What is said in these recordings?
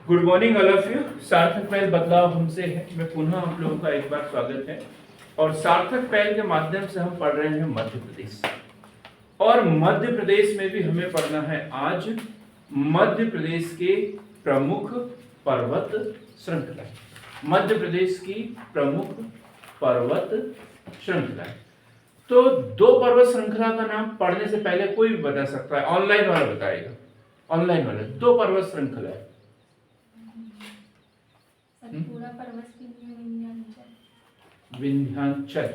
Good morning all of you. सार्थक पहल बदलाव हमसे है मैं पुनः आप लोगों का एक बार स्वागत है। और सार्थक पहल के माध्यम से हम पढ़ रहे हैं मध्य प्रदेश, और मध्य प्रदेश में भी हमें पढ़ना है आज मध्य प्रदेश के प्रमुख पर्वत श्रृंखला। मध्य प्रदेश की प्रमुख पर्वत श्रृंखला। तो दो पर्वत श्रृंखला का नाम पढ़ने से पहले कोई भी बता सकता है, ऑनलाइन वाला बताएगा। ऑनलाइन वाले दो पर्वत श्रृंखला है। सतपुड़ा पर्वत विंध्याचल,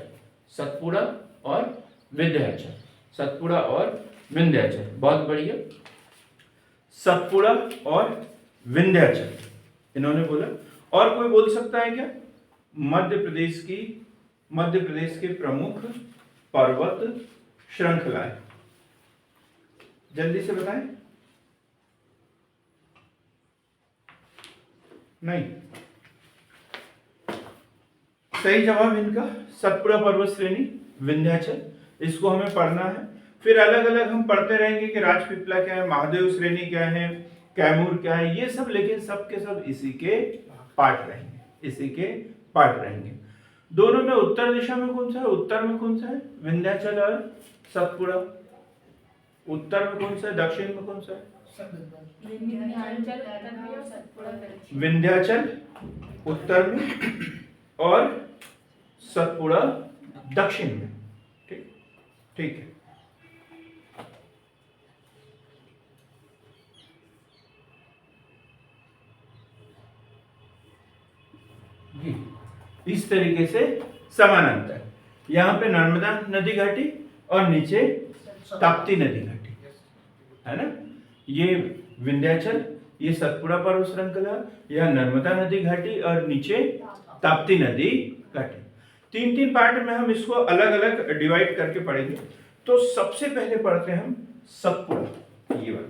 सतपुड़ा और विंध्याचल, सतपुड़ा और विंध्याचल, बहुत बढ़िया। सतपुड़ा और विंध्याचल इन्होंने बोला। और कोई बोल सकता है क्या? मध्य प्रदेश के प्रमुख पर्वत श्रृंखलाएं, जल्दी से बताएं। नहीं, सही जवाब इनका सतपुड़ा पर्वत श्रेणी, विंध्याचल। इसको हमें पढ़ना है। फिर अलग अलग हम पढ़ते रहेंगे कि राजपीपला क्या है, महादेव श्रेणी क्या है, कैमूर क्या है, ये सब, लेकिन सब के सब इसी के पार्ट रहेंगे। दोनों में उत्तर दिशा में कौन सा है? उत्तर में कौन सा है? विंध्याचल और सतपुड़ा। उत्तर में कौन सा है? दक्षिण में कौन सा है? विंध्याचल उत्तर में और सतपुड़ा दक्षिण में। ठीक है। इस तरीके से समानांतर, यहाँ पे नर्मदा नदी घाटी और नीचे ताप्ती नदी घाटी है ना। ये विंध्याचल, ये सतपुड़ा पर्वत श्रृंखला, यह नर्मदा नदी घाटी और नीचे ताप्ती नदी घाटी। तीन पार्ट में हम इसको अलग अलग डिवाइड करके पढ़ेंगे। तो सबसे पहले पढ़ते हैं हम सतपुड़ा, ये वाला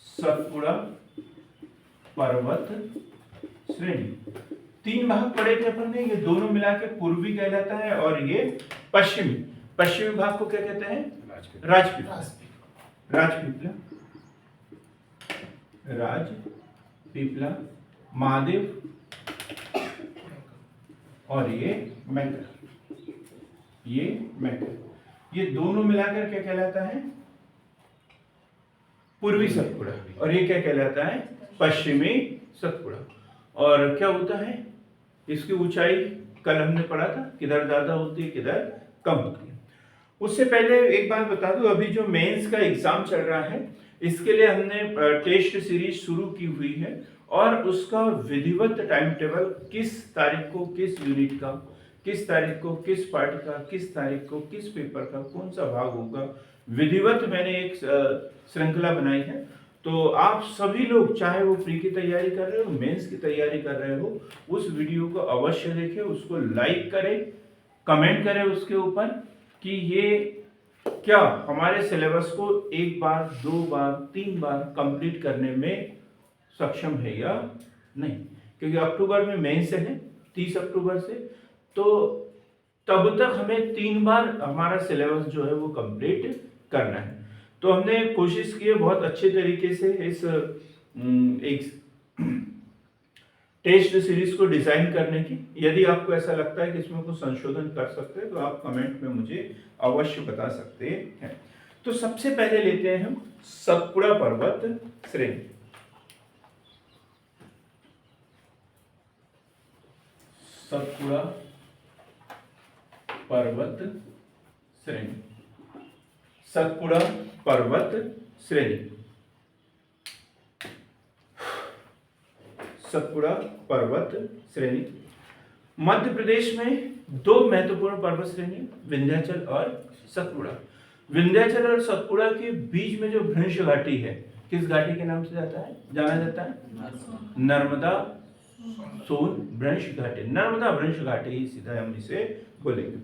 सतपुड़ा पर्वत श्रेणी। तीन भाग पढ़े थे अपन ने, ये दोनों मिला के पूर्वी कहलाता है और ये पश्चिमी। पश्चिमी भाग को क्या कहते हैं? राजपीपला, महादेव और ये मैकर, ये दोनों मिलाकर क्या कहलाता है? पूर्वी सतपुड़ा। और ये क्या कहलाता है? पश्चिमी सतपुड़ा। और क्या होता है इसकी ऊंचाई? कल हमने पढ़ा था किधर ज्यादा होती है किधर कम होती है। उससे पहले एक बात बता दूं, अभी जो मेंस का एग्जाम चल रहा है इसके लिए हमने टेस्ट सीरीज शुरू की हुई है, और उसका विधिवत टाइम टेबल किस तारीख को किस यूनिट का, किस तारीख को किस पार्ट का, किस तारीख को किस पेपर का कौन सा भाग होगा, विधिवत मैंने एक श्रृंखला बनाई है। तो आप सभी लोग, चाहे वो प्री की तैयारी कर रहे हो, मेंस की तैयारी कर रहे हो, उस वीडियो को अवश्य देखें, उसको लाइक करें, कमेंट करें उसके ऊपर कि ये क्या हमारे सिलेबस को एक बार, दो बार, तीन बार कंप्लीट करने में सक्षम है या नहीं। क्योंकि अक्टूबर में मेंस है 30 अक्टूबर से, तो तब तक हमें 3 बार हमारा सिलेबस जो है वो कंप्लीट करना है। तो हमने कोशिश की है बहुत अच्छे तरीके से इस एक टेस्ट सीरीज को डिजाइन करने की। यदि आपको ऐसा लगता है कि इसमें कुछ संशोधन कर सकते हैं तो आप कमेंट में मुझे अवश्य बता सकते हैं। तो सबसे पहले लेते हैं हम सतपुड़ा पर्वत श्रेणी। सतपुड़ा पर्वत श्रेणी, सतपुड़ा पर्वत श्रेणी, सतपुड़ा पर्वत श्रेणी। मध्य प्रदेश में दो महत्वपूर्ण पर्वत श्रेणी, विंध्याचल और सतपुड़ा। विंध्याचल और सतपुड़ा के बीच में जो भ्रंश घाटी है, किस घाटी के नाम से जाना जाता है? नर्मदा सोन भ्रंश घाटी, नर्मदा भ्रंश घाटी ही सीधा हम इसे बोलेंगे।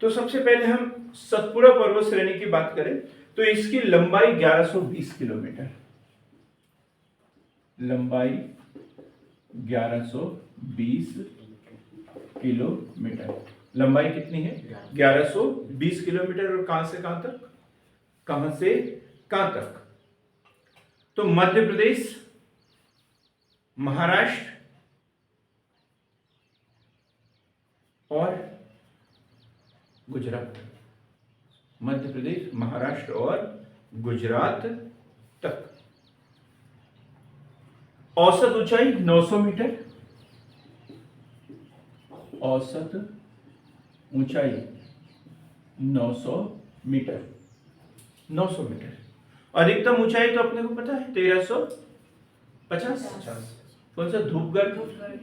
तो सबसे पहले हम सतपुड़ा पर्वत श्रेणी की बात करें तो इसकी लंबाई 1120 किलोमीटर, लंबाई 1120 किलोमीटर। लंबाई कितनी है? 1120 किलोमीटर। और कहां से कहां तक? तो मध्य प्रदेश, महाराष्ट्र और गुजरात, मध्य प्रदेश, महाराष्ट्र और गुजरात तक। औसत ऊंचाई 900 मीटर, औसत ऊंचाई 900 मीटर, 900 मीटर। अधिकतम ऊंचाई तो अपने को पता है 1350। कौन सा? धूपगढ़।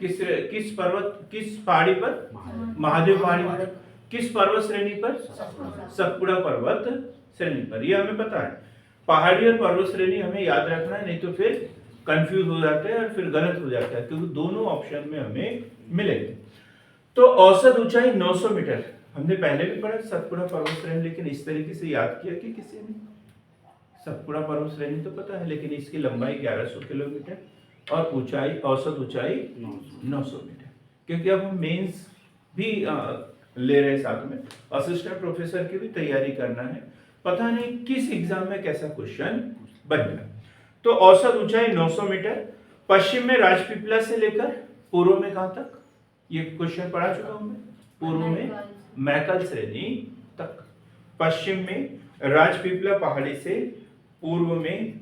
किस पर्वत, किस पहाड़ी पर? महादेव पहाड़ी पर। किस पर्वत श्रेणी पर? सतपुड़ा पर्वत श्रेणी पर। ये हमें पता है। पहाड़ी और पर्वत श्रेणी हमें याद रखना है, नहीं तो फिर कंफ्यूज हो जाते हैं और फिर गलत हो जाता है, क्योंकि दोनों ऑप्शन में हमें मिलेंगे। तो औसत ऊंचाई 900 मीटर हमने पहले भी पढ़ा, सतपुड़ा पर्वत श्रेणी, लेकिन इस तरीके से याद किया कि किसी ने? सतपुड़ा पर्वत श्रेणी तो पता है, लेकिन इसकी लंबाई 1100 किलोमीटर और ऊंचाई, औसत ऊंचाई 900 मीटर। क्योंकि अब हम मेंस भी ले रहे हैं साथ में, असिस्टेंट प्रोफेसर की भी तैयारी करना है, पता नहीं किस एग्जाम में कैसा क्वेश्चन बन जाए। तो औसत ऊंचाई 900 मीटर। पश्चिम में राजपीपला से लेकर पूर्व में कहां तक? ये क्वेश्चन पढ़ा चुका हूं मैं। पूर्व में मैकल श्रेणी तक। पश्चिम में राजपीपला पहाड़ी से पूर्व में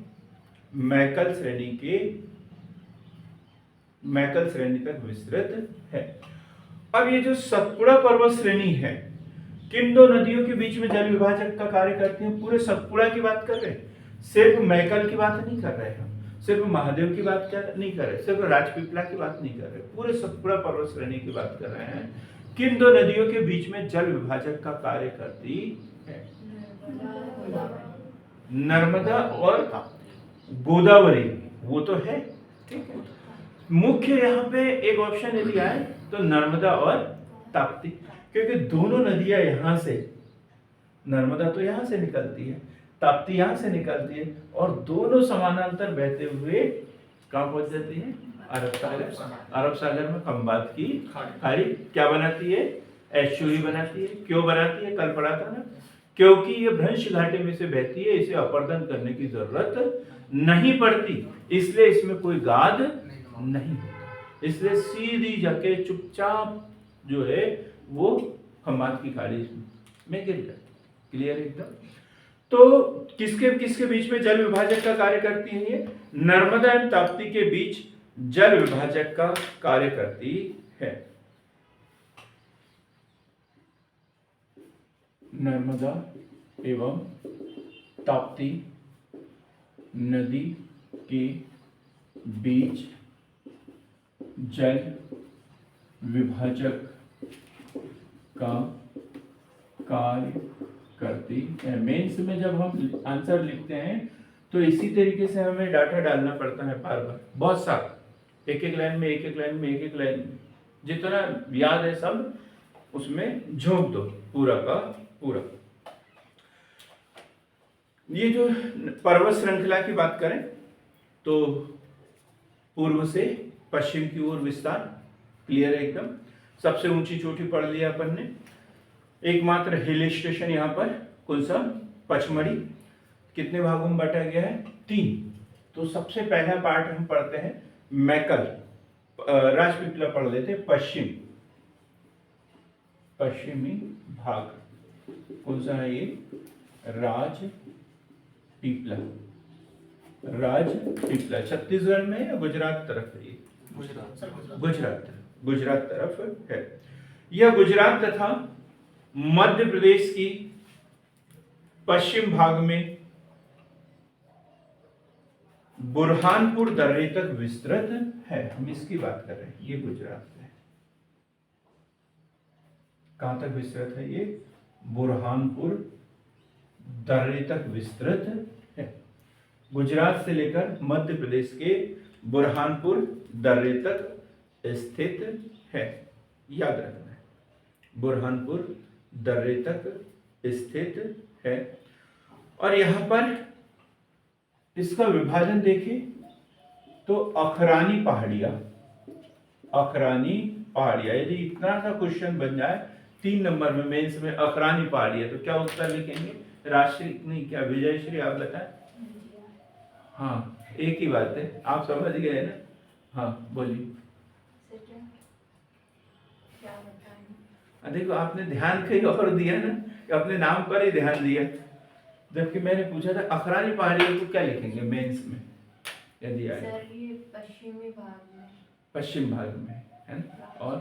मैकल श्रेणी तक विस्तृत है। अब ये जो सतपुड़ा पर्वत श्रेणी है, किन दो नदियों के बीच में जल विभाजक का कार्य करती है? पूरे सतपुड़ा की बात कर रहे हैं, सिर्फ मैकल की बात नहीं कर रहे हम, सिर्फ महादेव की बात नहीं कर रहे, सिर्फ राजपीपला की बात नहीं कर रहे, पूरे सतपुड़ा पर्वत श्रेणी की बात कर रहे हैं। किन दो नदियों के बीच में जल विभाजक का कार्य करती है? नर्मदा और गोदावरी, वो तो है, ठीक है। मुख्य यहाँ पे एक ऑप्शन यदि आए तो नर्मदा और ताप्ती, क्योंकि दोनों नदियां यहां से, नर्मदा तो यहां से निकलती है, ताप्ती यहां से निकलती है, और दोनों समानांतर बहते हुए कहां पहुंच जाती है? अरब सागर। अरब सागर में खंबात की खाड़ी क्या बनाती है? एस्चुरी बनाती है। क्यों बनाती है? कल पढ़ा था ना, क्योंकि ये भ्रंश घाटी में से बहती है, इसे अपर्दन करने की जरूरत नहीं पड़ती, इसलिए इसमें कोई गाद नहीं होता, इसलिए सीधी जाके चुपचाप जो है वो खंबात की खाड़ी में गिर जाती। क्लियर एकदम? तो किसके किसके बीच में जल विभाजक का कार्य करती है? ये नर्मदा एवं ताप्ती के बीच जल विभाजक का कार्य करती है। नर्मदा एवं ताप्ती नदी के बीच जल विभाजक का कार्य करती है। मेंस में जब हम आंसर लिखते हैं तो इसी तरीके से हमें डाटा डालना पड़ता है बार बार, बहुत सारा, एक एक लाइन में, एक एक लाइन में, एक एक लाइन में, जितना याद है सब उसमें झोंक दो पूरा का पूरा। ये जो पर्वत श्रृंखला की बात करें तो पूर्व से पश्चिम की ओर विस्तार, क्लियर है एकदम। सबसे ऊंची चोटी पढ़ लिया अपन ने। एकमात्र हिल स्टेशन यहाँ पर कौन सा? पचमढ़ी। कितने भागों में बांटा गया है? 3। तो सबसे पहला पार्ट हम पढ़ते हैं मैकल, राजपीपला पढ़ लेते हैं, पश्चिमी भाग कौन सा है? ये राजपीपला। राजपीपला छत्तीसगढ़ में या गुजरात तरफ है? ये गुजरात तरफ है। यह गुजरात तथा मध्य प्रदेश की पश्चिम भाग में बुरहानपुर दर्रे तक विस्तृत है। हम इसकी बात कर रहे हैं, ये गुजरात है। कहां तक विस्तृत है? ये बुरहानपुर दर्रे तक विस्तृत है। गुजरात से लेकर मध्य प्रदेश के बुरहानपुर दर्रे तक स्थित है, याद रखना है, बुरहानपुर दर्रे तक स्थित है। और यहां पर इसका विभाजन देखें तो अखरानी पहाड़ियां, यदि इतना सा क्वेश्चन बन जाए 3 नंबर में मेंस में, अखरानी पहाड़ियां, तो क्या उत्तर लिखेंगे? राष्ट्रीय नहीं, क्या विजयश्री आप बताएं? हाँ, एक ही बात है, आप समझ गए ना। हाँ बोलिए। देखो आपने ध्यान कहीं और दिया ना, कि अपने नाम पर ही ध्यान दिया, जबकि मैंने पूछा था अखरानी पहाड़ियों को क्या लिखेंगे मेंस में यदि आए। सर ये पश्चिमी भाग में, पश्चिम भाग में है ना। और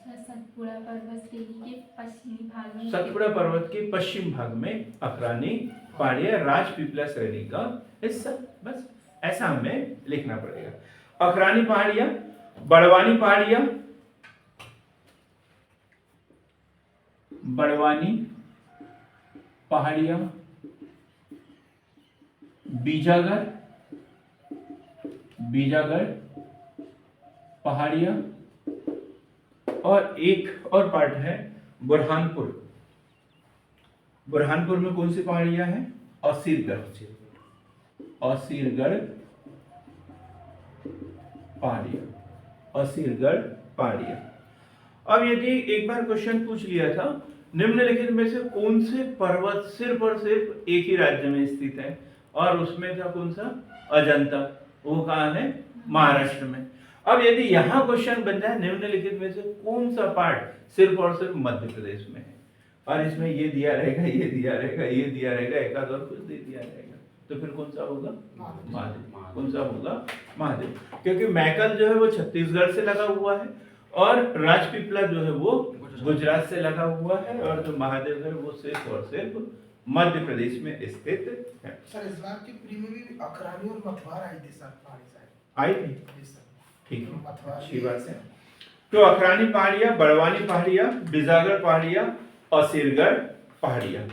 सतपुड़ा पर्वत श्रेणी के पश्चिमी भाग में, सतपुड़ा पर्वत के पश्चिम भाग में अखरानी पहाड़ियां राजपीपला श्रेणी का हिस्सा। बस ऐसा हमें लिखना पड़ेगा। अखरानी पहाड़ियां, बड़वानी पहाड़ियां, बड़वानी पहाड़ियां, बीजागढ़, बीजागढ़ पहाड़ियां, और एक और पार्ट है बुरहानपुर। बुरहानपुर में कौन सी पहाड़ियां हैं? असीरगढ़, असीरगढ़ पहाड़ियां, असीरगढ़ पहाड़ियां। अब यदि एक बार क्वेश्चन पूछ लिया था निम्नलिखित में से कौन से पर्वत सिर्फ और सिर्फ एक ही राज्य में स्थित है, और उसमें था कौन सा? अजंता। वो कहाँ है? महाराष्ट्र में। अब यदि यहाँ क्वेश्चन बन जाए निम्नलिखित में से कौन सा पार्ट सिर्फ और सिर्फ मध्य प्रदेश में है, और इसमें ये दिया रहेगा, ये दिया रहेगा, ये दिया रहेगा, एक आध और कुछ दे दिया रहेगा, तो फिर कौन सा होगा? महादेव। कौन सा होगा? महादेव। क्योंकि मैकल जो है वो छत्तीसगढ़ से लगा हुआ है, और राजपीपला जो है वो गुजरात से लगा हुआ है, और जो महादेव है वो सिर्फ और सिर्फ मध्य प्रदेश में स्थित है। सर इस बार की प्री में भी अखरानी और मथुरा आई थी सर, पहाड़ी साइड आई थी, जी सर। ठीक है, मथुरा अच्छी बात है। तो अखरानी पहाड़ियां, बड़वानी पहाड़ियां, बीजागढ़ पहाड़ियां, असीरगढ़ पहाड़ियां,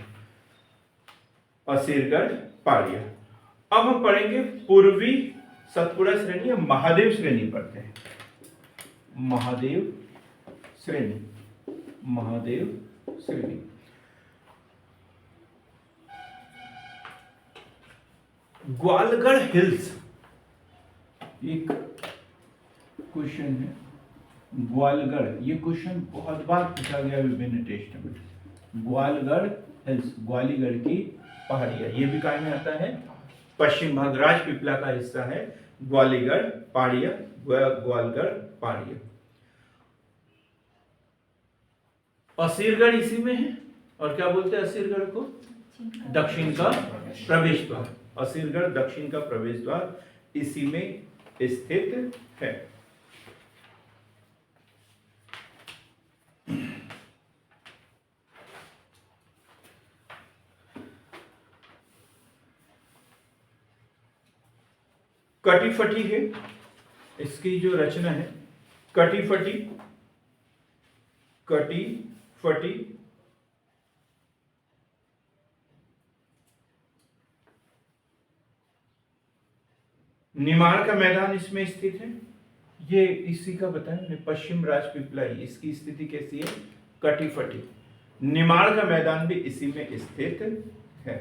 असीरगढ़ पहाड़ियां। अब हम पढ़ेंगे पूर्वी सतपुड़ा श्रेणी या महादेव श्रेणी पढ़ते हैं। महादेव श्रेणी, महादेव श्रेणी। ग्वालगढ़ हिल्स एक क्वेश्चन है। ग्वालगढ़, ये क्वेश्चन बहुत बार पूछा गया विभिन्न टेस्ट में। ग्वालगढ़ हिल्स, ग्वालीगढ़ की पहाड़ियां, ये भी काय में आता है? पश्चिम भाग, राजपीपला का हिस्सा है ग्वालीगढ़ पहाड़ियां, ग्वालगढ़ पहाड़ियां। असीरगढ़ इसी में है, और क्या बोलते हैं असीरगढ़ को? दक्षिण का प्रवेश द्वार। असीरगढ़ दक्षिण का प्रवेश द्वार इसी में स्थित है। कटी-फटी है इसकी जो रचना है, कटी-फटी, कटी-फटी। निमाड़ का मैदान इसमें स्थित है, ये इसी का बताया पश्चिम राजपीपला, इसकी स्थिति कैसी है? कटी-फटी। निमाड़ का मैदान भी इसी में स्थित है।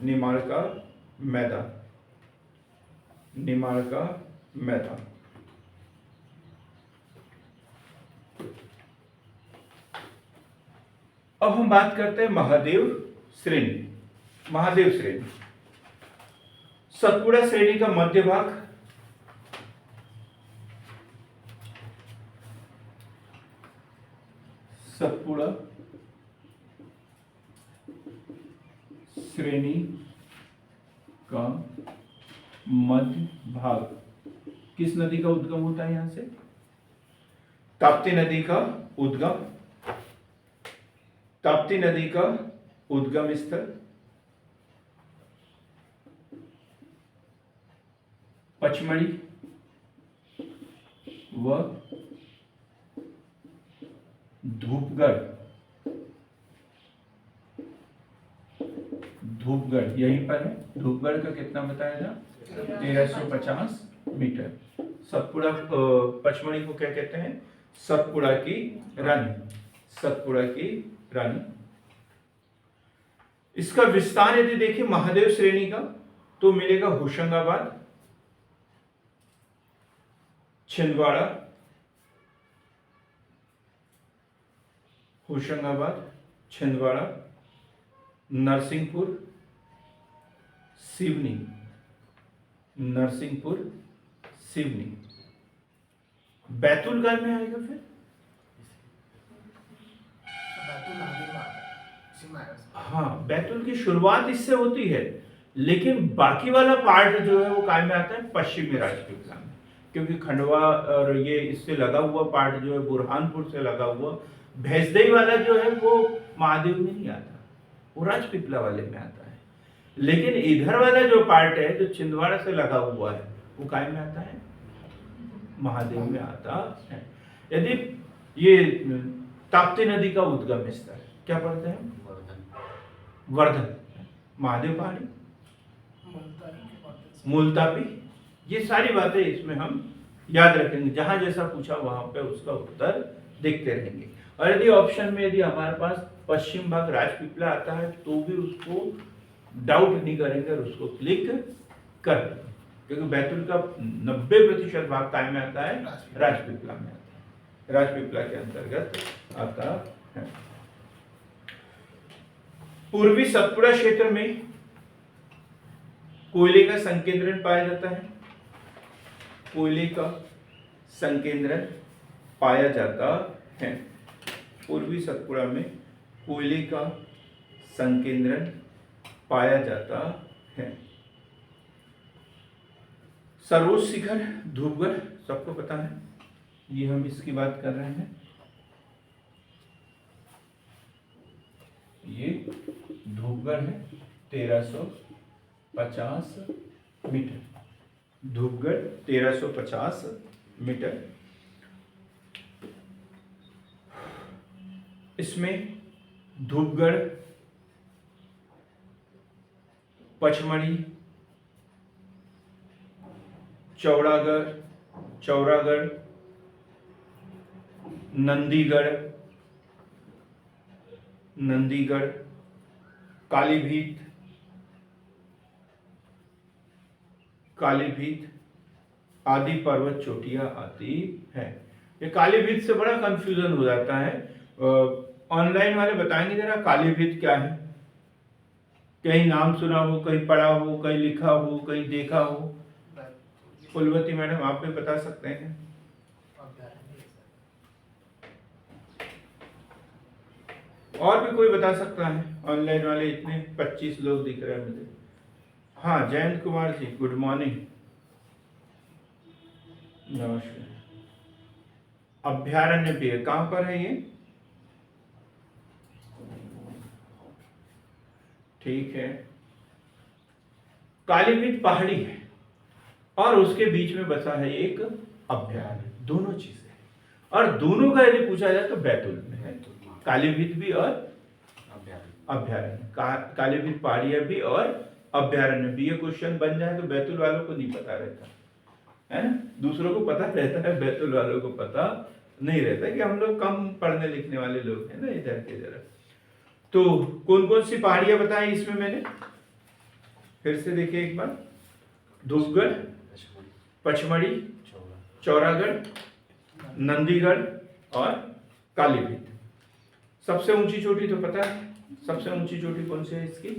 निमाड़ का मैदान, निमाड़ का मैदान। अब हम बात करते हैं महादेव श्रेणी। महादेव श्रेणी, सतपुड़ा श्रेणी का मध्य भाग, सतपुड़ा श्रेणी का मध्य भाग किस नदी का उद्गम होता है? यहां से ताप्ती नदी का उद्गम, ताप्ती नदी का उद्गम स्थल पचमढ़ी व धूपगढ़, धूपगढ़ यहीं पर है। धूपगढ़ का कितना बताया था? 1350 मीटर। सतपुड़ा, पचमढ़ी को क्या कहते हैं? सतपुड़ा की रानी, सतपुड़ा की रानी। इसका विस्तार यदि देखिए महादेव श्रेणी का, तो मिलेगा होशंगाबाद, छिंदवाड़ा, होशंगाबाद, छिंदवाड़ा, नरसिंहपुर, सिवनी, नरसिंहपुर, सिवनी। बैतूल गाय में आएगा फिर? बैतूल महादेव में आता है, इसी में आएगा सर। हाँ, बैतूल की शुरुआत इससे होती है, लेकिन बाकी वाला पार्ट जो है वो काय में आता है? पश्चिमी राजपीपला में, क्योंकि खंडवा और ये इससे लगा हुआ पार्ट जो है बुरहानपुर से लगा हुआ, भैंसदेई वाला जो है वो महादेव में नहीं आता, वो राजपीपला वाले में आता है। लेकिन इधर वाला जो पार्ट है जो छिंदवाड़ा से लगा हुआ है वो काय में आता है? महादेव में आता है। यदि ये ताप्ती नदी का उद्गम स्थल क्या पढ़ते हैं? वर्धन, महादेव पहाड़ी, मुल्तापी, ये सारी बातें इसमें हम याद रखेंगे। जहां जैसा पूछा वहां पे उसका उत्तर देखते रहेंगे। और यदि ऑप्शन में यदि हमारे पास पश्चिम भाग राजपीपला आता है तो भी उसको डाउट नहीं करेंगे और उसको क्लिक कर देंगे, क्योंकि बैतूल का 90% भाग काय में आता है? राजपीपला में आता है, राजपीपला के अंतर्गत आता है। पूर्वी सतपुड़ा क्षेत्र में कोयले का संकेंद्रण पाया जाता है। कोयले का संकेंद्रण पाया जाता है। पूर्वी सतपुड़ा में कोयले का संकेंद्रण पाया जाता है। सर्वोच्च शिखर धूपगढ़ सबको पता है, ये हम इसकी बात कर रहे हैं। ये धूपगढ़ है, 1350 मीटर। धूपगढ़ 1350 मीटर। इसमें धूपगढ़, पचमढ़ी, चौरागढ़, नंदीगढ़, कालीभीत आदि पर्वत चोटियां आती है। ये कालीभीत से बड़ा कंफ्यूजन हो जाता है। ऑनलाइन वाले बताएंगे जरा कालीभीत क्या है? कहीं नाम सुना हो, कहीं पढ़ा हो, कहीं लिखा हो, कहीं देखा हो? फुलवती मैडम आप भी बता सकते हैं। और भी कोई बता सकता है? ऑनलाइन वाले इतने 25 लोग दिख रहे हैं मुझे। हाँ, जयंत कुमार जी, गुड मॉर्निंग, नमस्कार। अभ्यारण्य पेड़ कहां पर है ये? ठीक है, कालीभीत पहाड़ी है और उसके बीच में बसा है एक अभ्यारण्य। दोनों चीजें हैं, और दोनों का यदि पूछा जाए तो बैतूल में है, कालीभीत भी और अभ्यारण्य। कालीभीत पहाड़ियां भी और अभ्यारण्य भी। ये क्वेश्चन बन जाए तो बैतूल वालों को नहीं पता रहता है ना, दूसरों को पता रहता है, बैतूल वालों को पता नहीं रहता, कि हम लोग कम पढ़ने लिखने वाले लोग हैं ना इधर के। जरा तो कौन कौन सी पहाड़ियां बताई इसमें मैंने, फिर से देखिए एक बार। धूपगढ़, पचमढ़ी, चौरागढ़, नंदीगढ़ और कालीभीत। सबसे ऊंची चोटी तो पता है, सबसे ऊंची चोटी कौन सी है इसकी?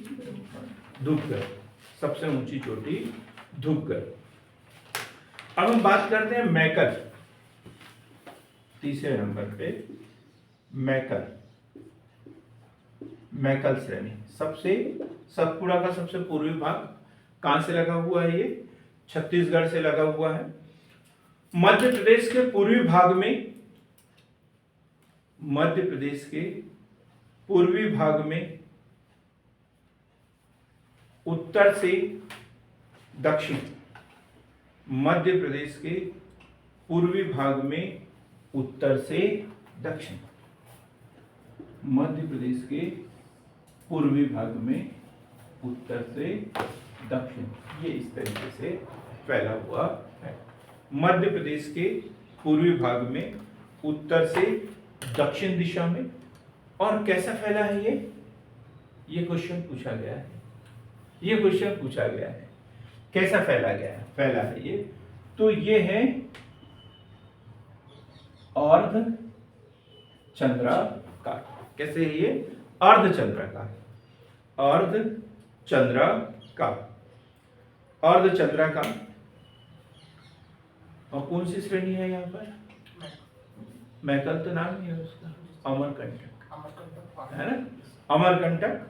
धूपगढ़, सबसे ऊंची चोटी धूपगढ़। अब हम बात करते हैं मैकल, तीसरे नंबर पे मैकल श्रेणी। सबसे सतपुड़ा का सबसे पूर्वी भाग कहां से लगा हुआ है? ये छत्तीसगढ़ से लगा हुआ है। मध्य प्रदेश के पूर्वी भाग में, मध्य प्रदेश के पूर्वी भाग में उत्तर से दक्षिण, मध्य प्रदेश के पूर्वी भाग में उत्तर से दक्षिण, मध्य प्रदेश के पूर्वी भाग में उत्तर से दक्षिण, ये इस तरीके से फैला हुआ है। मध्य प्रदेश के पूर्वी भाग में उत्तर से दक्षिण दिशा में। और कैसा फैला है ये क्वेश्चन पूछा गया है, ये क्वेश्चन पूछा गया है, कैसा फैला है ये? तो ये है अर्ध चंद्राकार। कैसे है ये? अर्ध चंद्राकार, अर्ध चंद्राकार। अर्धचंद्राकार। और कौन सी श्रेणी है यहाँ पर? मैकल तो नाम ही है उसका, अमरकंटक, अमरकंटक है ना? अमरकंटक,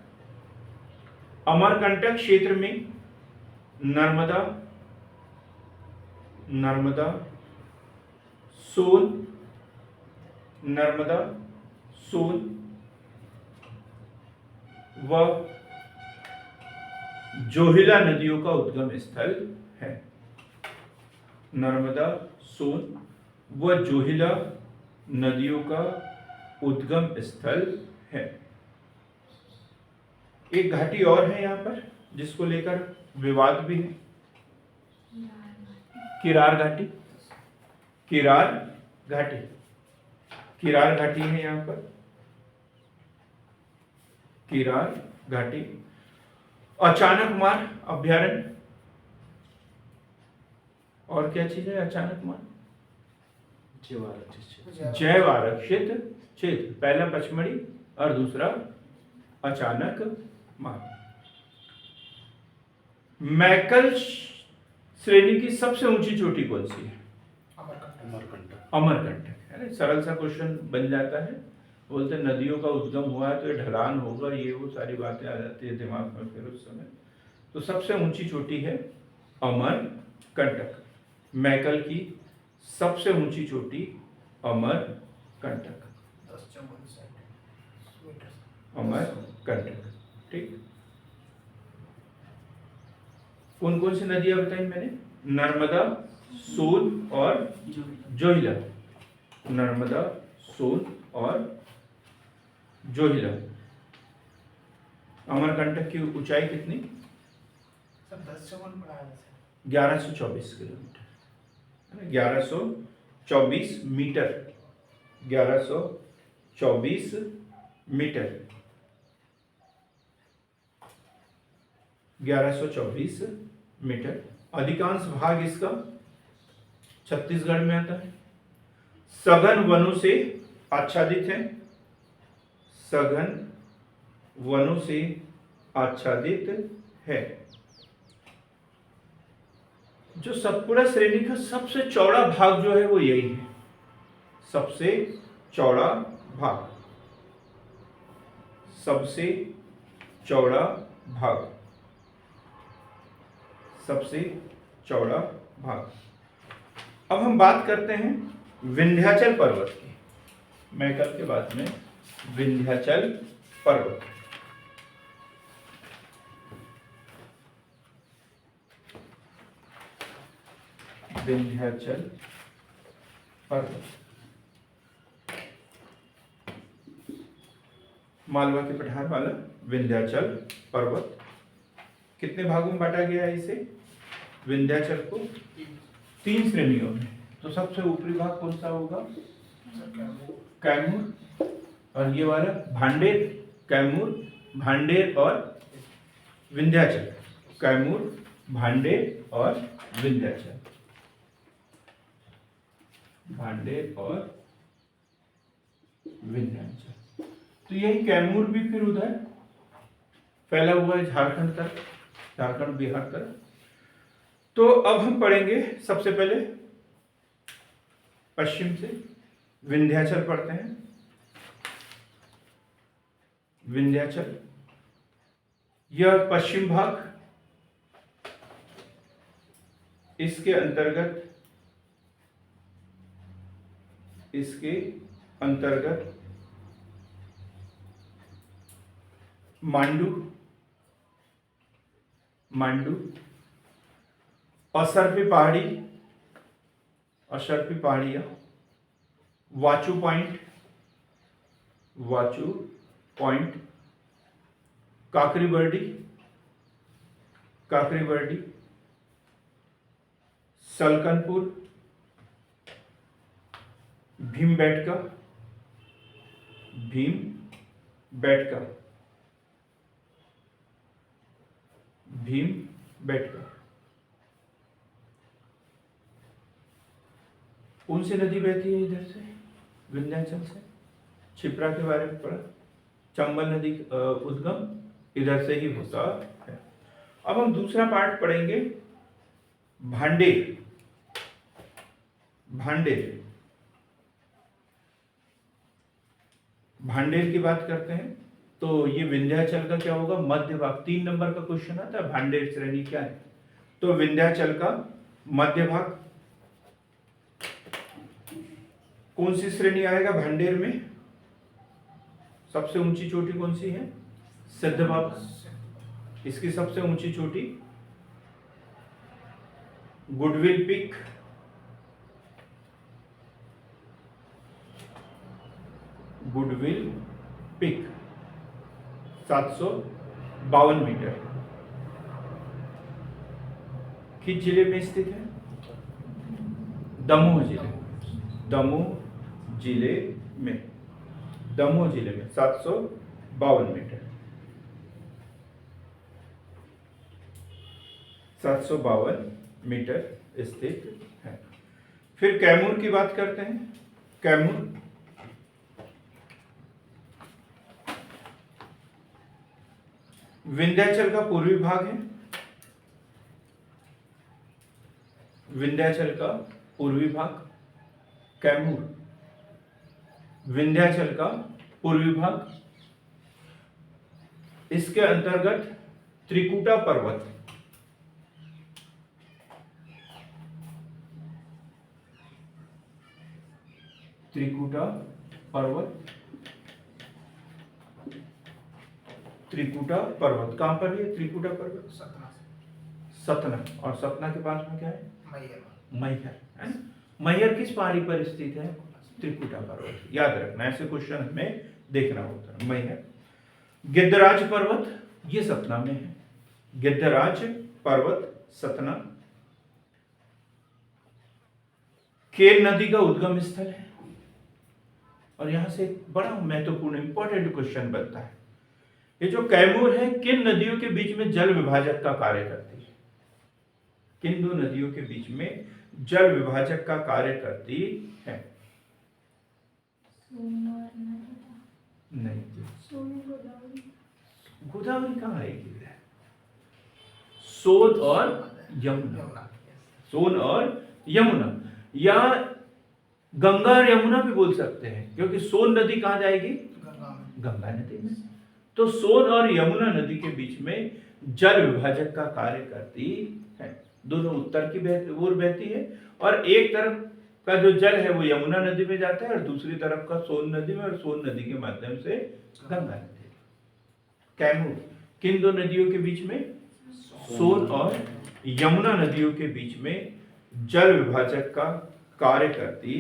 अमरकंटक क्षेत्र में नर्मदा सोन व जोहिला नदियों का उद्गम स्थल है। नर्मदा सोन व जोहिला नदियों का उद्गम स्थल है। एक घाटी और है यहाँ पर जिसको लेकर विवाद भी है, किरार घाटी। किरार घाटी है यहाँ पर, किरार घाटी। अचानकमार अभ्यारण्य, और क्या चीज है अचानकमार? जैव आरक्षित क्षेत्र, पहला पचमढ़ी और दूसरा अचानकमार। मैकल श्रेणी की सबसे ऊंची चोटी कौन सी है? अमरकंटक, है ना? सरल सा क्वेश्चन बन जाता है। बोलते नदियों का उद्गम हुआ है तो ये ढलान होगा, ये वो सारी बातें आ जाती है दिमाग में फिर उस समय। तो सबसे ऊंची चोटी है अमरकंटक। मैकल की सबसे ऊंची चोटी अमरकंटक, 10 मीटर। अमरकंटक। ठीक, कौन कौन सी नदियां बताई मैंने? नर्मदा, सोन और जोहिला। नर्मदा, सोन और जोहिला। अमरकंटक की ऊंचाई कितनी? सब 10 से 1 पढ़ाया था। 1124 किलोमीटर, 1124 मीटर, 1124 मीटर, 1124 मीटर। अधिकांश भाग इसका छत्तीसगढ़ में आता है। सघन वनों से आच्छादित है, सघन वनों से आच्छादित है। जो सतपुड़ा श्रेणी का सबसे चौड़ा भाग जो है वो यही है, सबसे चौड़ा भाग, सबसे चौड़ा भाग, सबसे चौड़ा भाग। अब हम बात करते हैं विंध्याचल पर्वत की। मैकल के बाद में विंध्याचल पर्वत। विंध्याचल पर्वत मालवा के पठार वाला विंध्याचल पर्वत। कितने भागों में बांटा गया है इसे? विंध्याचल को 3 श्रेणियों में। तो सबसे ऊपरी भाग कौन सा होगा? कैमूर, और ये वाला भांडेर। कैमूर, भांडेर और विंध्याचल। कैमूर, भांडेर और विंध्याचल। भांडेर और विंध्याचल। तो यही कैमूर भी फिर उधर फैला हुआ है झारखंड तक, झारखंड बिहार तक। तो अब हम पढ़ेंगे सबसे पहले पश्चिम से विंध्याचल पढ़ते हैं। विंध्याचल यह पश्चिम भाग, इसके अंतर्गत मांडू, असरफी पहाड़ियां, वाचू पॉइंट, काकरी बर्डी, सलकनपुर, भीमबेटका, कौन सी नदी बहती है इधर से? विंध्याचल से। क्षिप्रा के बारे में पढ़ा, चंबल नदी उद्गम इधर से ही होता है। अब हम दूसरा पार्ट पढ़ेंगे भांडेर, भांडेर की बात करते हैं तो ये विंध्याचल का क्या होगा, मध्य भाग। 3 नंबर का क्वेश्चन आता है भांडेर श्रेणी क्या है, तो विंध्याचल का मध्य भाग। कौन सी श्रेणी आएगा भांडेर में, सबसे ऊंची चोटी कौन सी है, सिद्ध बाबा। इसकी सबसे ऊंची चोटी Goodwill Peak, Goodwill Peak 752 metre. किस जिले में स्थित है, दमोह जिले, दमोह जिले में, दमोह जिले में 752 मीटर, 752 मीटर स्थित है। फिर कैमूर की बात करते हैं। कैमूर विंध्याचल का पूर्वी भाग है, विंध्याचल का पूर्वी भाग, कैमूर विंध्याचल का पूर्वी भाग। इसके अंतर्गत त्रिकुटा पर्वत, त्रिकुटा पर्वत, त्रिकुटा पर्वत कहां पर है त्रिकुटा पर्वत, सतना सतना। और सतना के पास में क्या है, मैयर मैहर है ना? मैहर किस पहाड़ी पर स्थित है, त्रिकुटा पर्वत। याद रखना, ऐसे क्वेश्चन हमें देखना होता है। मैहर। गिद्धराज पर्वत ये सतना में है, गिद्धराज पर्वत सतना। केन नदी का उद्गम स्थल है, और यहां से एक बड़ा महत्वपूर्ण इंपॉर्टेंट क्वेश्चन बनता है, ये जो कैमूर है किन नदियों के बीच में जल विभाजक का कार्य करती है, किन 2 नदियों के बीच में जल विभाजक का कार्य करती है। नहीं, गोदावरी कहाँ आएगी, सोन और यमुना, सोन और यमुना, या गंगा और यमुना भी बोल सकते हैं, क्योंकि सोन नदी कहाँ जाएगी, गंगा नदी में। तो सोन और यमुना नदी के बीच में जल विभाजक का कार्य करती है। दोनों उत्तर की ओर बहती है, और एक तरफ का जो जल है वो यमुना नदी में जाता है, और दूसरी तरफ का सोन नदी में, और सोन नदी के माध्यम से गंगा नदी। कैमूर किन 2 नदियों के बीच में, सोन और यमुना नदियों के बीच में जल विभाजक का कार्य करती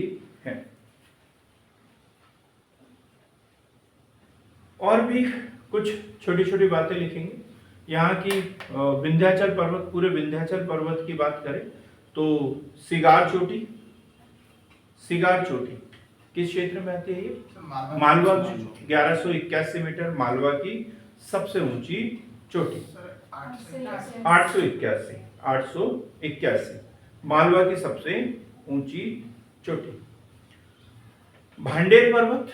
है। और भी कुछ छोटी छोटी बातें लिखेंगे। यहाँ की विंध्याचल पर्वत, पूरे विंध्याचल पर्वत की बात करें तो सिगार चोटी, सिगार चोटी किस क्षेत्र में आती है, ये मालवा में 1181 मीटर, मालवा की सबसे ऊंची चोटी। 881 मालवा की सबसे ऊंची चोटी। भांडेर पर्वत,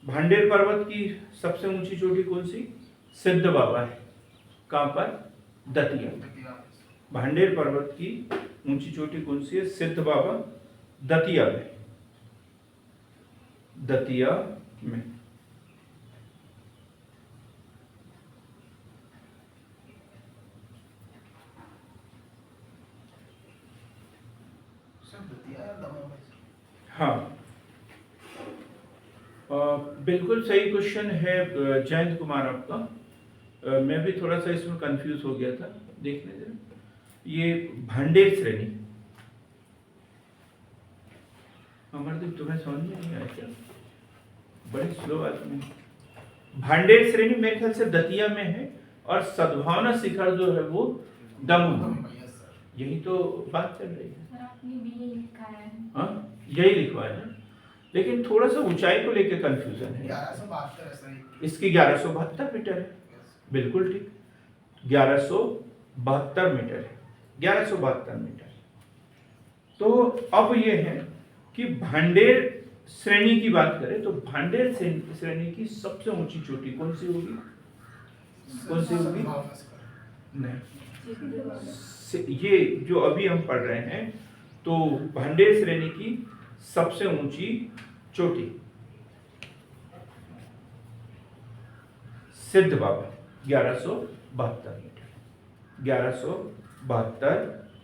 भांडेर पर्वत की सबसे ऊंची चोटी कौन सी, सिद्ध बाबा है, कहां पर, दतिया। भांडेर पर्वत की ऊंची चोटी कौन सी है, सिद्ध बाबा, दतिया में, दतिया में। हाँ, बिल्कुल सही क्वेश्चन है जयंत कुमार आपका। मैं भी थोड़ा सा इसमें कंफ्यूज हो गया था, देखने दे। ये भांडेर श्रेणी, अमरदीप तुम्हें समझ में नहीं आया क्या, बड़े स्लो आदमी। भांडेर श्रेणी मेरे ख्याल से दतिया में है, और सद्भावना शिखर जो है वो दमोह, यही तो बात चल रही है। सर आपने भी यही लिखा है। हाँ, यही लिखवा है ना, लेकिन थोड़ा सा ऊंचाई को लेकर कंफ्यूजन है। 1172 है सर, इसकी 1172 मीटर है, बिल्कुल ठीक, 1172 मीटर है, 1172 मीटर। तो अब ये है कि भांडेर श्रेणी की बात करें तो भांडेर श्रेणी की सबसे ऊंची चोटी कौन सी होगी, कौन सी होगी, नहीं, ये जो अभी हम पढ़ रहे हैं, तो भांडेर श्रेणी की सबसे ऊंची चोटी सिद्ध बाबा 1172 मीटर, 1172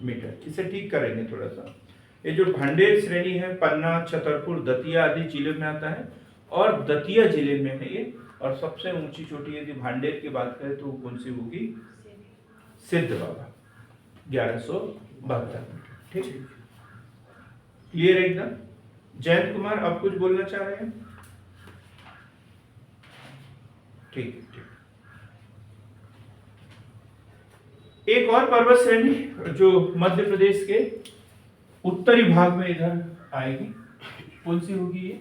मीटर। इसे ठीक करेंगे थोड़ा सा। ये जो भांडेर श्रेणी है पन्ना, छतरपुर, दतिया आदि जिले में आता है और दतिया जिले में है ये। और सबसे ऊंची चोटी यदि भांडेर की बात करें तो कौन सी होगी? सिद्ध बाबा 1172 मीटर। ठीक, क्लियर है एकदम? जयंत कुमार आप कुछ बोलना चाह रहे हैं? ठीक ठीक। एक और पर्वत श्रेणी जो मध्य प्रदेश के उत्तरी भाग में इधर आएगी, कौन सी होगी ये?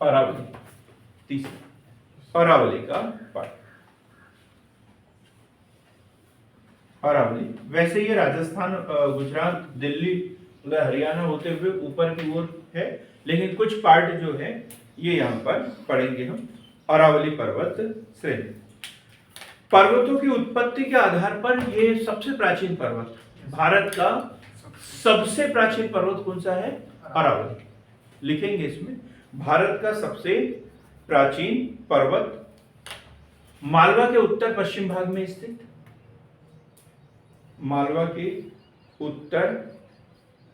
अरावली, तीसरी अरावली का पार्ट। अरावली वैसे ये राजस्थान, गुजरात, दिल्ली, हरियाणा होते हुए ऊपर की ओर है, लेकिन कुछ पार्ट जो है ये यहाँ पर पढ़ेंगे हम। अरावली पर्वत श्रेणी। पर्वतों की उत्पत्ति के आधार पर ये सबसे प्राचीन पर्वत, भारत का सबसे प्राचीन पर्वत कौन सा है? अरावली। लिखेंगे इसमें, भारत का सबसे प्राचीन पर्वत मालवा के उत्तर पश्चिम भाग में स्थित, मालवा के उत्तर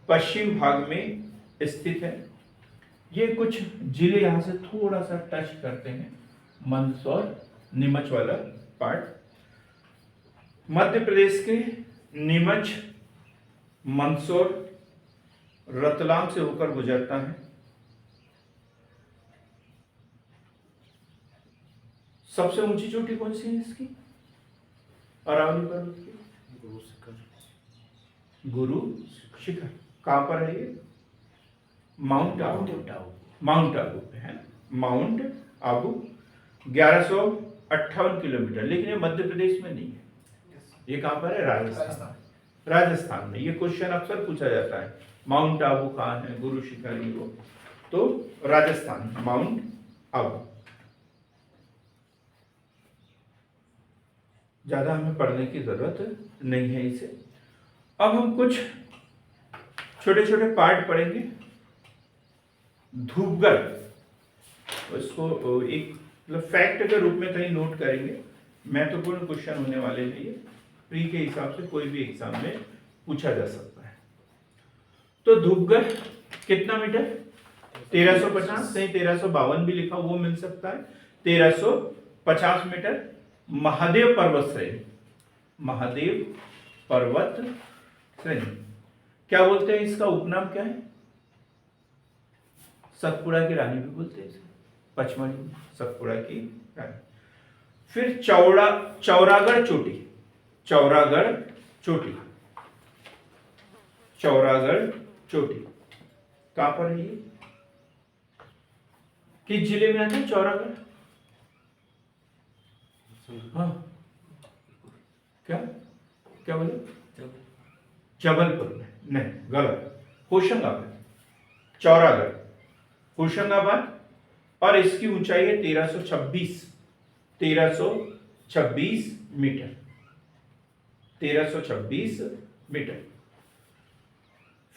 पश्चिम भाग में स्थित है। ये कुछ जिले यहां से थोड़ा सा टच करते हैं, मंदसौर, नीमच वाला पार्ट। मध्य प्रदेश के नीमच, मंदसौर, रतलाम से होकर गुजरता है। सबसे ऊंची चोटी कौन सी है इसकी? अरावली पर्वत की गुरु शिखर। कहां पर है ये? माउंट आबू, माउंट आबू पे है। माउंट आबू 1158 किलोमीटर, लेकिन ये मध्य प्रदेश में नहीं है। ये कहां पर है? राजस्थान। राजस्थान में। ये क्वेश्चन अक्सर पूछा जाता है, माउंट आबू कहां है, गुरु शिखर ये वो। तो राजस्थान, माउंट आबू। ज्यादा हमें पढ़ने की जरूरत नहीं है इसे। अब हम कुछ छोटे छोटे पार्ट पढ़ेंगे। धूपगढ़, इसको एक मतलब फैक्ट के रूप में कहीं नोट करेंगे, महत्वपूर्ण क्वेश्चन होने वाले हैं ये। प्री के हिसाब से कोई भी एग्जाम में पूछा जा सकता है। तो धूपगढ़ कितना मीटर? 1350, कहीं 1352 भी लिखा, वो मिल सकता है। 1350 मीटर। महादेव पर्वत श्रेणी, महादेव पर्वत श्रेणी। क्या बोलते हैं इसका उपनाम क्या है? सतपुड़ा की रानी भी बोलते हैं इसे, पचमढ़ी सतपुड़ा की रानी। फिर चौरागढ़ चोटी, चौरागढ़ चोटी, चौरागढ़ चोटी कहां पर है ये? किस जिले में आता है चौरागढ़? हाँ, क्या क्या बोले? जबलपुर में नहीं, गलत। होशंगाबाद, चौरागढ़ होशंगाबाद। और इसकी ऊंचाई है 1326 मीटर, 1326 मीटर।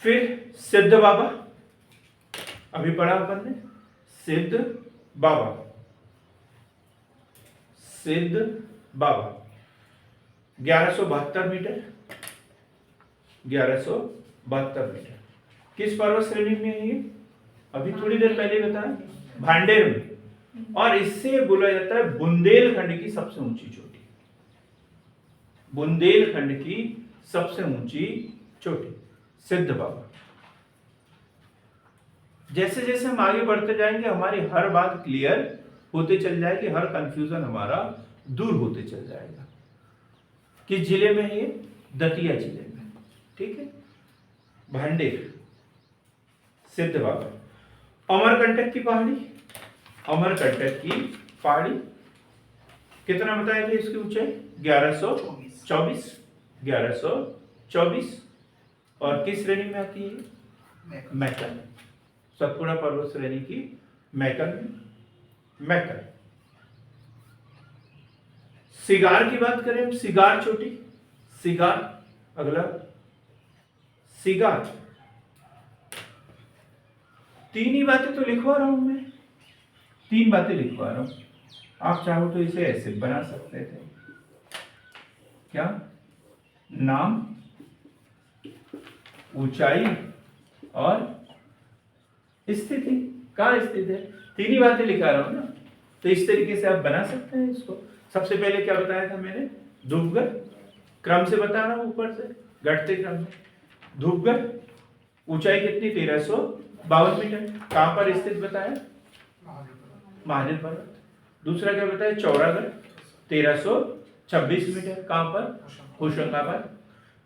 फिर सिद्ध बाबा, अभी पढ़ा अपन ने, सिद्ध बाबा, सिद्ध बाबा 1172 मीटर, 1172 मीटर। किस पर्वत श्रेणी में है ये? अभी थोड़ी देर पहले बताया, भांडेर में। और इससे बोला जाता है बुंदेलखंड की सबसे ऊंची चोटी, बुंदेलखंड की सबसे ऊंची चोटी सिद्ध बाबा। जैसे जैसे हम आगे बढ़ते जाएंगे हमारी हर बात क्लियर होते चल जाएगी, हर कंफ्यूजन हमारा दूर होते चल जाएगा। किस जिले में है ये? दतिया जिले में। ठीक है, भांडेर, सिद्ध बाबा। अमरकंटक की पहाड़ी, अमरकंटक की पहाड़ी कितना बताया था इसकी ऊंचाई? 1124, 1124। और किस श्रेणी में आती है? मैकन, सतपुड़ा पर्वत श्रेणी की मैकन में। मैकन। सिगार की बात करें हम, सिगार चोटी, सिगार, अगला सिगार। तीन ही बातें तो लिखवा रहा हूं मैं, 3 बातें लिखवा रहा हूं। आप चाहो तो इसे ऐसे बना सकते थे, क्या? नाम, ऊंचाई और स्थिति। कहाँ स्थित है? 3 ही बातें लिखा रहा हूं ना, तो इस तरीके से आप बना सकते हैं इसको। सबसे पहले क्या बताया था मैंने? धूपगढ़, क्रम से बता रहा हूं, ऊपर से घटते क्रम में। धूपगढ़, ऊंचाई कितनी? 1352 मीटर। कहां पर स्थित बताया? महादेव पर्वत। दूसरा क्या बताया? चौरागढ़, 1326 मीटर। कहां पर? होशंगाबाद।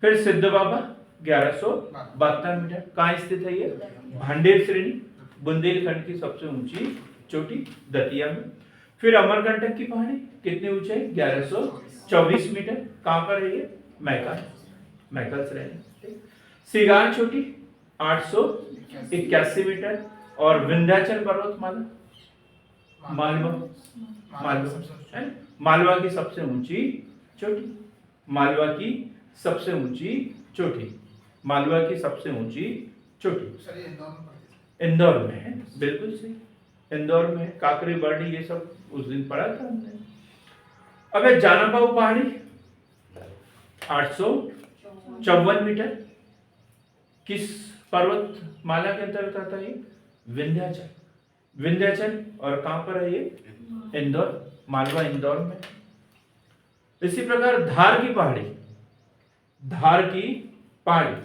फिर सिद्ध बाबा, 1172 मीटर। कहां स्थित है ये? भांडेर श्रेणी, बुंदेलखंड की सबसे ऊंची चोटी, दतिया में। फिर अमरकंटक की पहाड़ी, कितनी ऊंचाई? 1124 मीटर। कहां पर है ये? मैकल श्रेणी। सिगार चोटी 881 मीटर। और विंध्याचल पर्वतमाला, मालवा की सबसे ऊंची चोटी, मालवा की सबसे ऊंची चोटी, मालवा की सबसे ऊंची चोटी इंदौर में है। बिल्कुल सही, इंदौर में है। काकरी, बर्डी, ये सब उस दिन पढ़ा था हमने। अब है जानापाऊ पहाड़ी, 854 मीटर। किस पर्वतमाला के अंतर्गत आता है? विंध्याचल। विंध्याचल, और कहां पर है ये? इंदौर, मालवा इंदौर में। इसी प्रकार धार की पहाड़ी, धार की पहाड़ी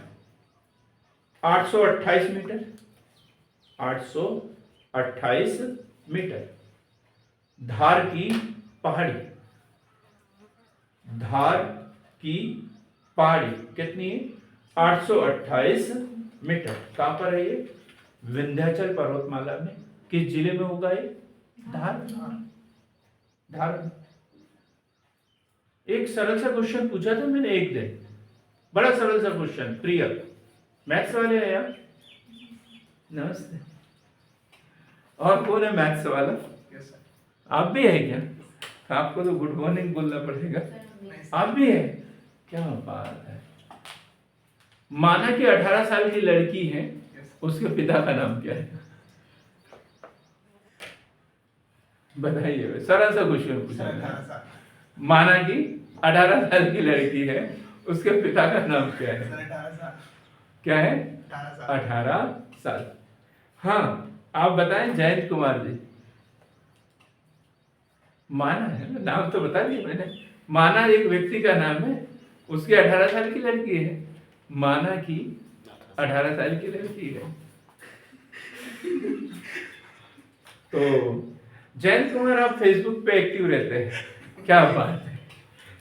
828 मीटर, 828 मीटर। धार की पहाड़ी, धार की पहाड़ी कितनी है? 828 मीटर। कहां पर है ये? विंध्याचल पर्वतमाला में। किस जिले में होगा ये? धार। धार। एक सरल सा क्वेश्चन पूछा था मैंने एक दिन, बड़ा सरल सा क्वेश्चन। प्रिय मैथ्स वाले हैं यार? नमस्ते। और कौन है मैथ्स वाला? आप भी है क्या? आपको तो गुड मॉर्निंग बोलना पड़ेगा। आप भी है? क्या बात है। माना कि 18 साल की लड़की है, उसके पिता का नाम क्या है? बताइए, सरल सा क्वेश्चन पूछा। माना कि 18 साल की लड़की है, उसके पिता का नाम क्या है? क्या है? 18 साल। हाँ, आप बताएं। जयंत कुमार जी। माना है ना, नाम तो बता दिया मैंने। माना एक व्यक्ति का नाम है, उसकी 18 साल की लड़की है। माना कि 18 साल की लड़की है। तो जयंत कुमार, आप फेसबुक पे एक्टिव रहते हैं, क्या बात है।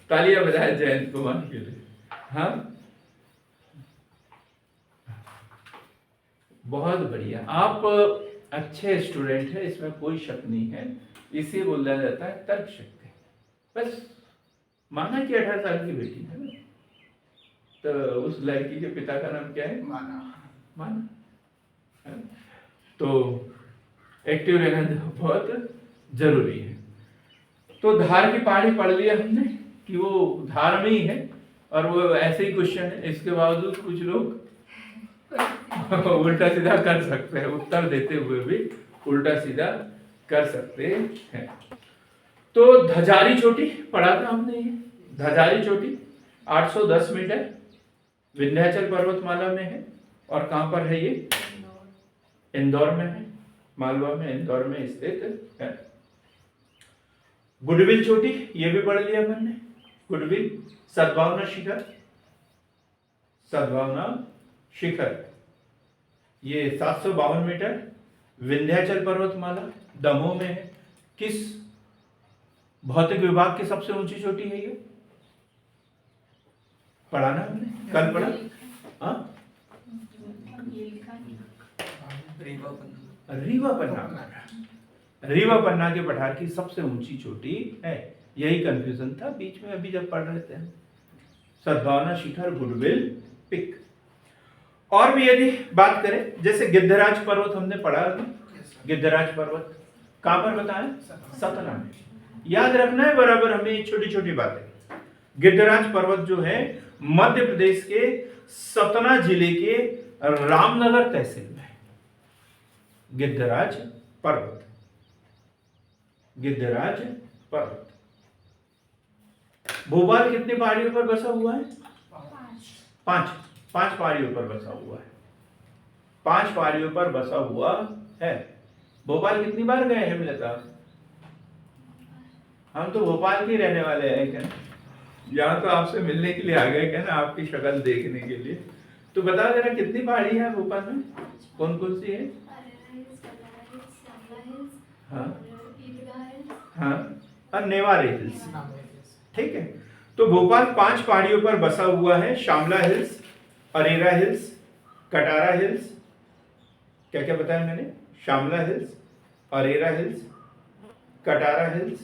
तालियां बजाए जयंत कुमार के लिए। हाँ, बहुत बढ़िया। आप अच्छे स्टूडेंट हैं, इसमें कोई शक नहीं है। इसे बोला जाता है तर्क शक्ति। बस माना कि 18 साल की बेटी है ना, तो उस लड़की के पिता का नाम क्या है? माना। तो एक्टिव रहना बहुत जरूरी है। तो धार की पहाड़ी पढ़ लिया हमने कि वो धार में ही है, और वो ऐसे ही क्वेश्चन है। इसके बावजूद कुछ लोग उल्टा सीधा कर सकते हैं, उत्तर देते हुए भी उल्टा सीधा कर सकते हैं। तो धजारी चोटी पढ़ा था हमने। ये धजारी चोटी 810 मीटर, विंध्याचल पर्वतमाला में है। और कहां पर है ये? इंदौर में है, मालवा में, इंदौर में स्थित है। गुडविल चोटी, ये भी पढ़ लिया मैंने। गुडविल, सद्भावना शिखर, सद्भावना शिखर, ये 752 मीटर, विंध्याचल पर्वतमाला, दमोह में है। किस भौतिक विभाग की सबसे ऊंची चोटी है ये? पढ़ा ना हमने, कल पढ़ा। हाँ, रीवा पन्ना। रीवा पन्ना के पठार की सबसे ऊंची चोटी है। यही कंफ्यूजन था बीच में अभी जब पढ़ रहे थे। सद्भावना शिखर, गुडविल पिक। और भी यदि बात करें, जैसे गिद्धराज पर्वत हमने पढ़ा अभी। गिद्धराज पर्वत कहां पर बताएं? सतना में। याद रखना है बराबर हमें छोटी छोटी बातें। गिद्धराज पर्वत जो है मध्य प्रदेश के सतना जिले के रामनगर तहसील में गिद्धराज पर्वत। गिद्धराज पर्वत। भोपाल कितनी पहाड़ियों पर बसा हुआ है? 5 पहाड़ियों पर बसा हुआ है। 5 पहाड़ियों पर बसा हुआ है। भोपाल कितनी बार गए हैं मिलता? हम तो भोपाल के रहने वाले हैं क्या? यहाँ तो आपसे मिलने के लिए आ गए क्या ना, आपकी शक्ल देखने के लिए। तो बता देना कितनी पहाड़ी है भोपाल में, कौन कौन सी है? हाँ हाँ, और नेवारे हिल्स। ठीक है, तो भोपाल 5 पहाड़ियों पर बसा हुआ है। Shamla hills, Arera hills, Katara hills, क्या क्या बताया मैंने? Shamla hills, Arera hills, Katara hills,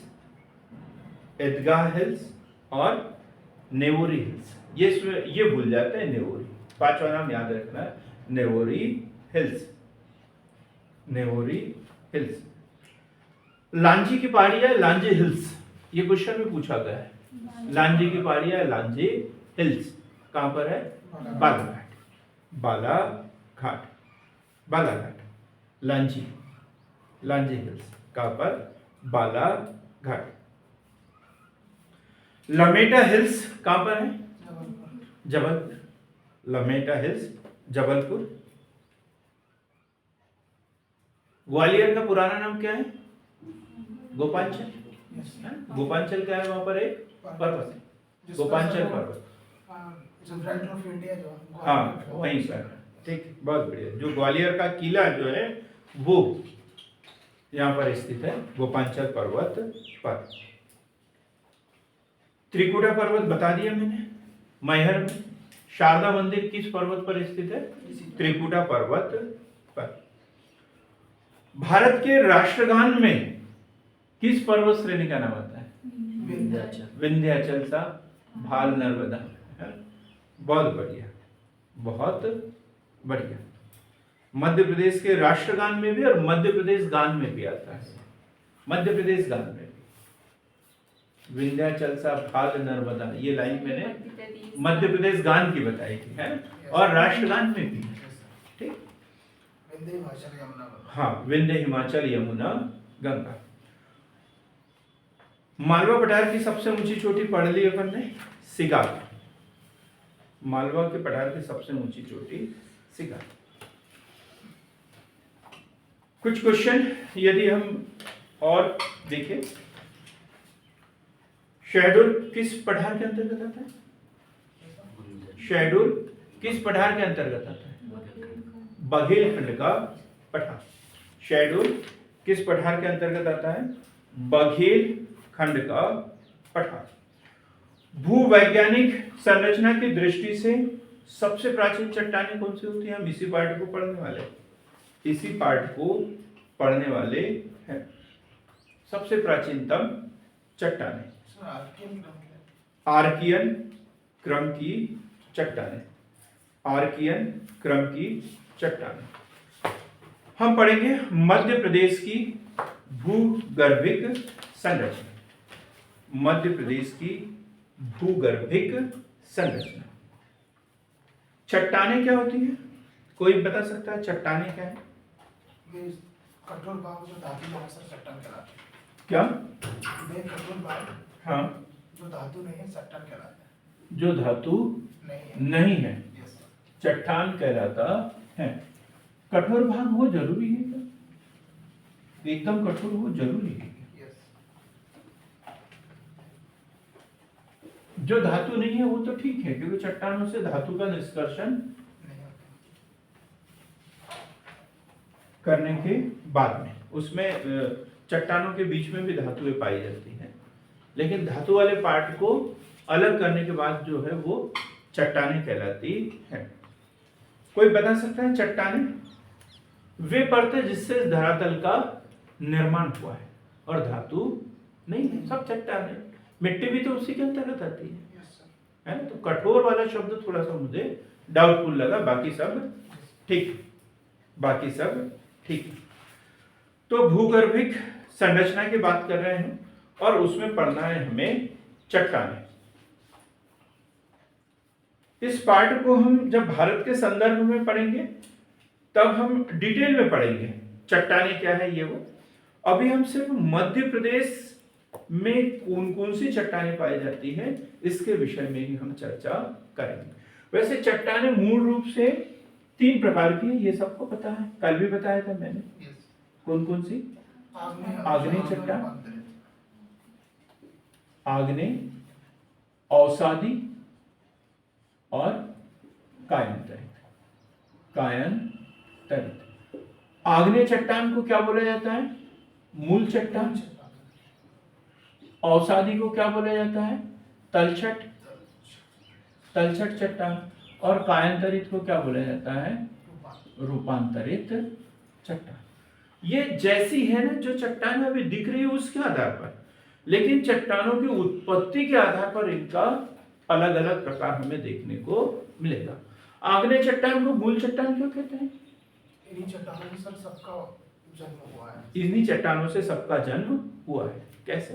Idgah hills और नेवोरी हिल्स। ये भूल जाते हैं नेवोरी। 5वां नाम याद रखना है, नेवोरी हिल्स। नेवोरी हिल्स। लांजी की पहाड़ी है लांजी हिल्स, ये क्वेश्चन में पूछा गया है। लांजी की पहाड़ी है लांजी हिल्स, कहां पर है? बालाघाट। बालाघाट, बालाघाट, लांजी, लांजी हिल्स कहां पर? बालाघाट। लमेटा हिल्स कहां पर है? जबलपुर। लमेटा हिल्स, जबलपुर। ग्वालियर का पुराना नाम क्या है? गोपांचल। गोपांचल क्या है? वहां पर एक पर्वत है, गोपांचल पर्वत। फ्रंट ऑफ इंडिया जो, हाँ वहीं पर। ठीक, बहुत बढ़िया। जो ग्वालियर का किला जो है वो यहाँ पर स्थित है, गोपांचल पर्वत पर। त्रिकुटा पर्वत बता दिया मैंने। मैहर में शारदा मंदिर किस पर्वत पर स्थित है? त्रिकुटा पर्वत पर। भारत के राष्ट्रगान में किस पर्वत श्रेणी का नाम आता है? विंध्याचल। विंध्याचल सा भाल नर्मदा। बहुत बढ़िया, बहुत बढ़िया। मध्य प्रदेश के राष्ट्रगान में भी और मध्य प्रदेश गान में भी आता है। मध्य प्रदेश गान में भी विंध्याचल सा भाल नर्मदा, ये लाइन मैंने मध्य प्रदेश गान की बताई थी, है ना? और राष्ट्रगान में भी। ठीक, विंध्य हिमाचल यमुना। हाँ, विंध्य हिमाचल यमुना गंगा। मालवा पठार की सबसे ऊंची चोटी पढ़ ली अपन ने, सिगार। मालवा के पठार की सबसे ऊंची चोटी सिगार। कुछ क्वेश्चन यदि हम और देखें, शहडोल किस पठार के अंतर्गत आता है? शहडोल किस पठार के अंतर्गत आता है? बघेलखंड का पठार। शहडोल किस पठार के अंतर्गत आता है? बघेलखंड का पठार। भूवैज्ञानिक संरचना की दृष्टि से सबसे प्राचीन चट्टानें कौन सी होती हैं? हम इसी पार्ट को पढ़ने वाले हैं, इसी पार्ट को पढ़ने वाले हैं। सबसे प्राचीनतम चट्टानें आर्कियन क्रम की चट्टानें। आर्कियन क्रम की चट्टानें। हम पढ़ेंगे मध्य प्रदेश की भूगर्भिक संरचना। मध्य प्रदेश की भूगर्भिक संरचना। चट्टानें क्या होती है? कोई बता सकता है चट्टानें क्या है? ये कठोर भाग जो धातु में अक्सर चट्टान कहलाते हैं। क्या? वे कठोर भाग हाँ, जो धातु नहीं है चट्टान कहलाते हैं। जो धातु नहीं है यस चट्टान कहलाता है। कठोर भाग हो जरूरी है क्या? एकदम कठोर हो जरूरी है क्या? यस जो धातु नहीं है वो तो ठीक है, क्योंकि चट्टानों से धातु का निष्कर्षण नहीं होते। करने के बाद में उसमें चट्टानों के बीच में भी धातुएं पाई जाती हैं, लेकिन धातु वाले पार्ट को अलग करने के बाद जो है वो चट्टानें कहलाती है। कोई बता सकता है चट्टानें वे परतें जिससे इस धरातल का निर्माण हुआ है, और धातु नहीं है, सब चट्टानें। मिट्टी भी तो उसी के अंतर्गत आती है, यस सर। है ना? तो कठोर वाला शब्द थोड़ा सा मुझे डाउटफुल लगा, बाकी सब ठीक, बाकी सब ठीक। तो भूगर्भिक संरचना की बात कर रहे हैं और उसमें पढ़ना है हमें चट्टानें। इस पार्ट को हम जब भारत के संदर्भ में पढ़ेंगे तब हम डिटेल में पढ़ेंगे चट्टानें क्या है ये वो। अभी हम सिर्फ मध्य प्रदेश में कौन कौन सी चट्टानें पाई जाती हैं इसके विषय में ही हम चर्चा करेंगे। वैसे चट्टानें मूल रूप से 3 प्रकार की है, ये सबको पता है, कल भी बताया था मैंने। यस कौन कौन सी? आग्नेय चट्टान, आग्नेय, अवसादी और कायांतरित। कायांतरित। आग्नेय चट्टान को क्या बोला जाता है? मूल चट्टान। अवसादी को क्या बोला जाता है? तलछट, तलछट चट्टान। और कायांतरित को क्या बोला जाता है? रूपांतरित चट्टान। ये जैसी है ना जो चट्टान अभी दिख रही है उसके आधार पर, लेकिन चट्टानों की उत्पत्ति के आधार पर इनका अलग अलग प्रकार हमें देखने को मिलेगा। आग्नेय चट्टान को मूल चट्टान क्यों कहते हैं? इन्हीं चट्टानों में सर सबका जन्म हुआ है। इन्हीं चट्टानों से सबका जन्म हुआ है। कैसे?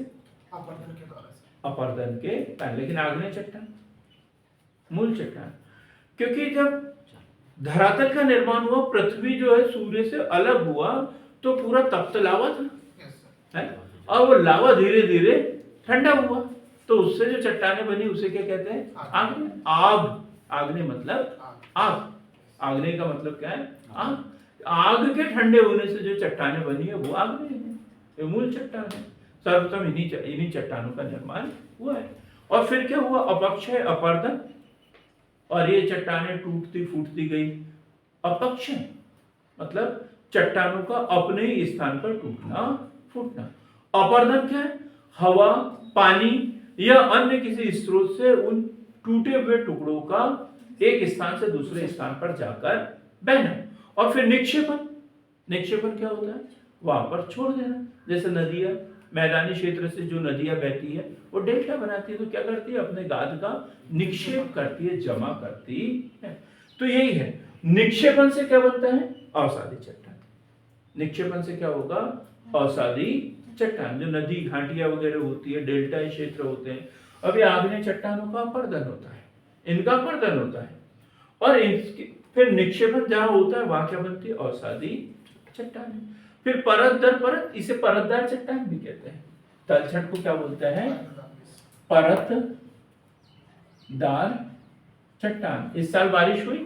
अपरदन के कारण से। अपरदन के कारण। लेकिन आग्नेय चट्टान मूल चट्टान, क्योंकि जब धरातल का निर्माण हुआ, पृथ्वी जो है सूर्य से अलग हुआ तो पूरा तप्त लावा था, यस सर। है? और वो लावा धीरे धीरे ठंडा हुआ तो उससे जो चट्टानें बनी उसे क्या कहते हैं? आग्नेय। आग, आग्नेय मतलब आग। आग्नेय का मतलब क्या है? आग। आग के ठंडे होने से जो चट्टानें बनी है वो आग्नेय है, ये मूल चट्टान है। सर्वप्रथम इन्हीं चट्टानों का निर्माण हुआ है। और फिर क्या हुआ? अपक्षय, अपरदन, और ये चट्टानें टूटती फूटती गई। अपक्षय मतलब चट्टानों का अपने ही स्थान पर टूटना फूटना। अपरदन क्या है? हवा, पानी या अन्य किसी स्रोत से उन टूटे हुए टुकड़ों का एक स्थान से दूसरे स्थान पर जाकर बहना। और फिर निक्षेपण। निक्षेपण क्या होता है? वहां पर छोड़ देना। जैसे नदियां, मैदानी क्षेत्र से जो नदियां बहती है वो डेल्टा बनाती है तो क्या करती है? अपने गाद का निक्षेप करती है, जमा करती है। तो यही है, निक्षेपण से क्या बनता है? अवसादी चट्टान। निक्षेपण से क्या होगा? अवसादी चट्टान। जो नदी घाटियां वगैरह होती है, डेल्टा क्षेत्र होते हैं। अभी आग्नेय चट्टानों का अपरदन होता है, इनका अपरदन होता है, और फिर निक्षेपण जहां होता है वहां क्या बनती है? अवसादी चट्टान। फिर परत दर परत, इसे परतदार चट्टान भी कहते हैं। तलछट को क्या बोलते हैं? परतदार चट्टान। इस साल बारिश हुई,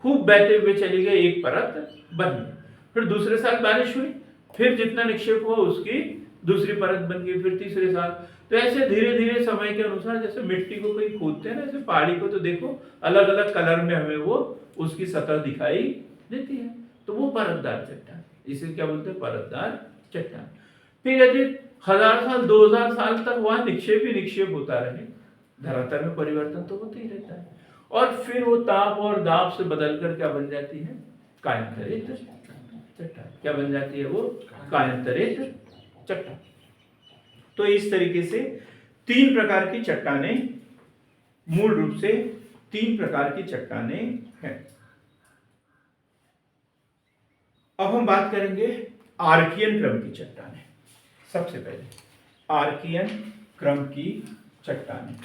खूब बहते हुए चली गई, एक परत बन गई। फिर दूसरे साल बारिश हुई, फिर जितना निक्षेप हुआ उसकी दूसरी परत बन गई, फिर तीसरे साल। तो ऐसे धीरे धीरे समय के अनुसार, जैसे मिट्टी को कहीं खोदते हैं ना, ऐसे पहाड़ी को तो देखो अलग अलग कलर में हमें वो उसकी सतह दिखाई देती है, तो वो परतदार चट्टान, इसे क्या बोलते हैं? परतदार चट्टान। फिर यदि 1000 साल 2000 साल तक वहां निक्षेप ही निक्षेप होता रहे, धरातल में परिवर्तन तो होता ही रहता है, और फिर वो ताप और दाब से बदलकर क्या बन जाती है? कायांतरित चट्टान। क्या बन जाती है वो? कायांतरित चट्टान। तो इस तरीके से 3 प्रकार की चट्टानें, मूल रूप से 3 प्रकार की चट्टानें हैं। अब हम बात करेंगे आर्कियन क्रम की चट्टानें। सबसे पहले आर्कियन क्रम की चट्टानें।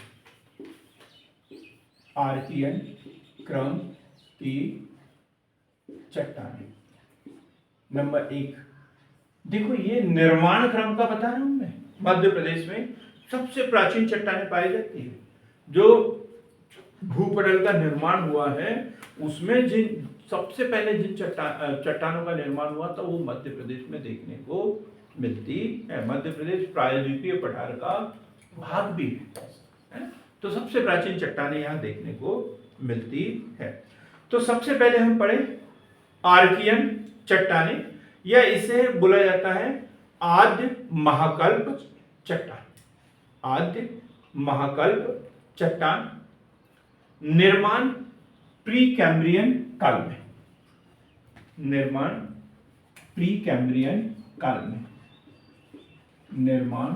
आर्कियन क्रम की चट्टानें। नंबर 1, देखो ये निर्माण क्रम का बता रहा हूं मैं। मध्य प्रदेश में सबसे प्राचीन चट्टानें पाई जाती है। जो भूपटल का निर्माण हुआ है उसमें जिन सबसे पहले जिन चट्टानों का निर्माण हुआ था वो मध्य प्रदेश में देखने को मिलती है। मध्य प्रदेश प्रायद्वीपीय पठार का भाग भी है, तो सबसे प्राचीन चट्टानें यहाँ देखने को मिलती है। तो सबसे पहले हम पढ़े आर्कियन चट्टानें, या इसे बोला जाता है आद्य महाकल्प चट्टान। आद्य महाकल्प चट्टान। निर्माण प्री कैम्ब्रियन काल में। निर्माण प्री कैम्ब्रियन काल में। निर्माण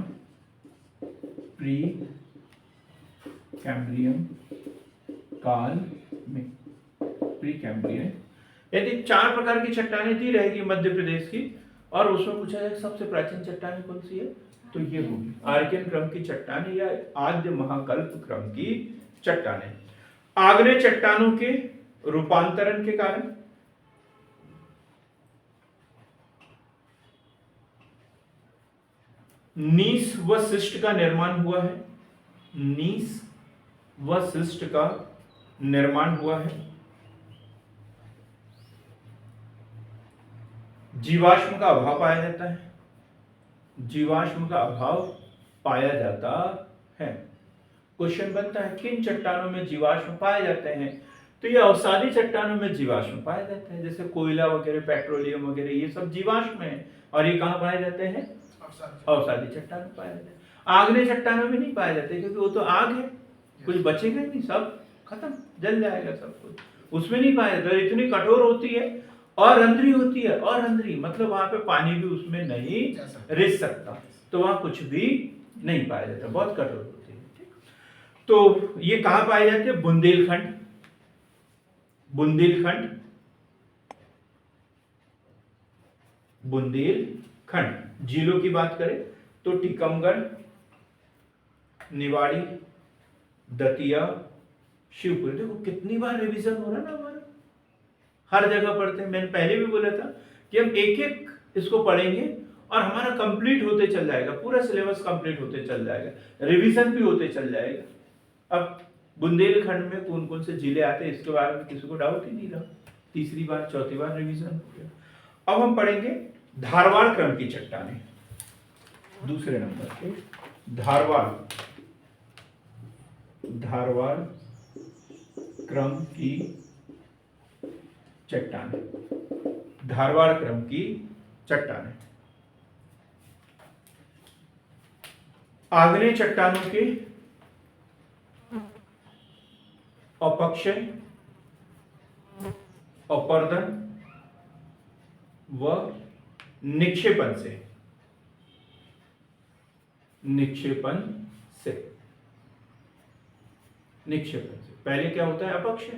प्री कैम्ब्रियन काल में। Pre Cambrian. यदि 4 प्रकार की चट्टानें दी रहेगी मध्य प्रदेश की, और उसमें पूछा जाए सबसे प्राचीन चट्टान कौन सी है, तो ये होगी आर्कियन क्रम की चट्टानें या आद्य महाकल्प क्रम की चट्टानें। आग्नेय चट्टानों के रूपांतरण के कारण नीस व शिस्ट का निर्माण हुआ है। नीस व शिस्ट का निर्माण हुआ है। जीवाश्म का अभाव पाया जाता है। जीवाश्म का अभाव पाया जाता है। क्वेश्चन बनता है किन चट्टानों में जीवाश्म पाए जाते हैं? तो ये अवसादी चट्टानों में जीवाश्म पाए जाते हैं, जैसे कोयला वगैरह, पेट्रोलियम वगैरह, ये सब जीवाश्म है। और ये कहाँ पाए जाते हैं? अवसादी चट्टान में पाए जाते हैं। आग्नेय चट्टानों में नहीं पाए जाते, क्योंकि वो तो आग है, कुछ बचेगा नहीं, सब खत्म, जल जाएगा सब कुछ, उसमें नहीं पाया जाता। इतनी कठोर होती है और रंध्री होती है, और रंध्री मतलब वहां पे पानी भी उसमें नहीं रिस सकता, तो वहां कुछ भी नहीं पाया जाता, बहुत कठोर होती है। तो ये कहाँ पाए जाते हैं? बुंदेलखंड, बुंदेलखंड, बुंदेलखंड। जिलों की बात करें तो टीकमगढ़, निवाड़ी, दतिया, शिवपुरी। देखो कितनी बार रिवीजन हो रहा है ना हमारा, हर जगह पढ़ते हैं। मैंने पहले भी बोला था कि हम एक एक इसको पढ़ेंगे और हमारा कंप्लीट होते चल जाएगा, पूरा सिलेबस कंप्लीट होते चल जाएगा, रिवीजन भी होते चल जाएगा। अब बुंदेलखंड में कौन कौन से जिले आते हैं इसके बारे में किसी को डाउट ही नहीं रहा, तीसरी बार चौथी बार रिवीजन हो गया। अब हम पढ़ेंगे धारवाड़ क्रम की चट्टानें, दूसरे नंबर पे धारवाड़, धारवाड़ क्रम की चट्टानें, धारवाड़ क्रम की चट्टानें। आग्नेय चट्टानों के अपक्षय, अपर्दन व निक्षेपण से, निक्षेपण से, निक्षेपण से। पहले क्या होता है? अपक्षय,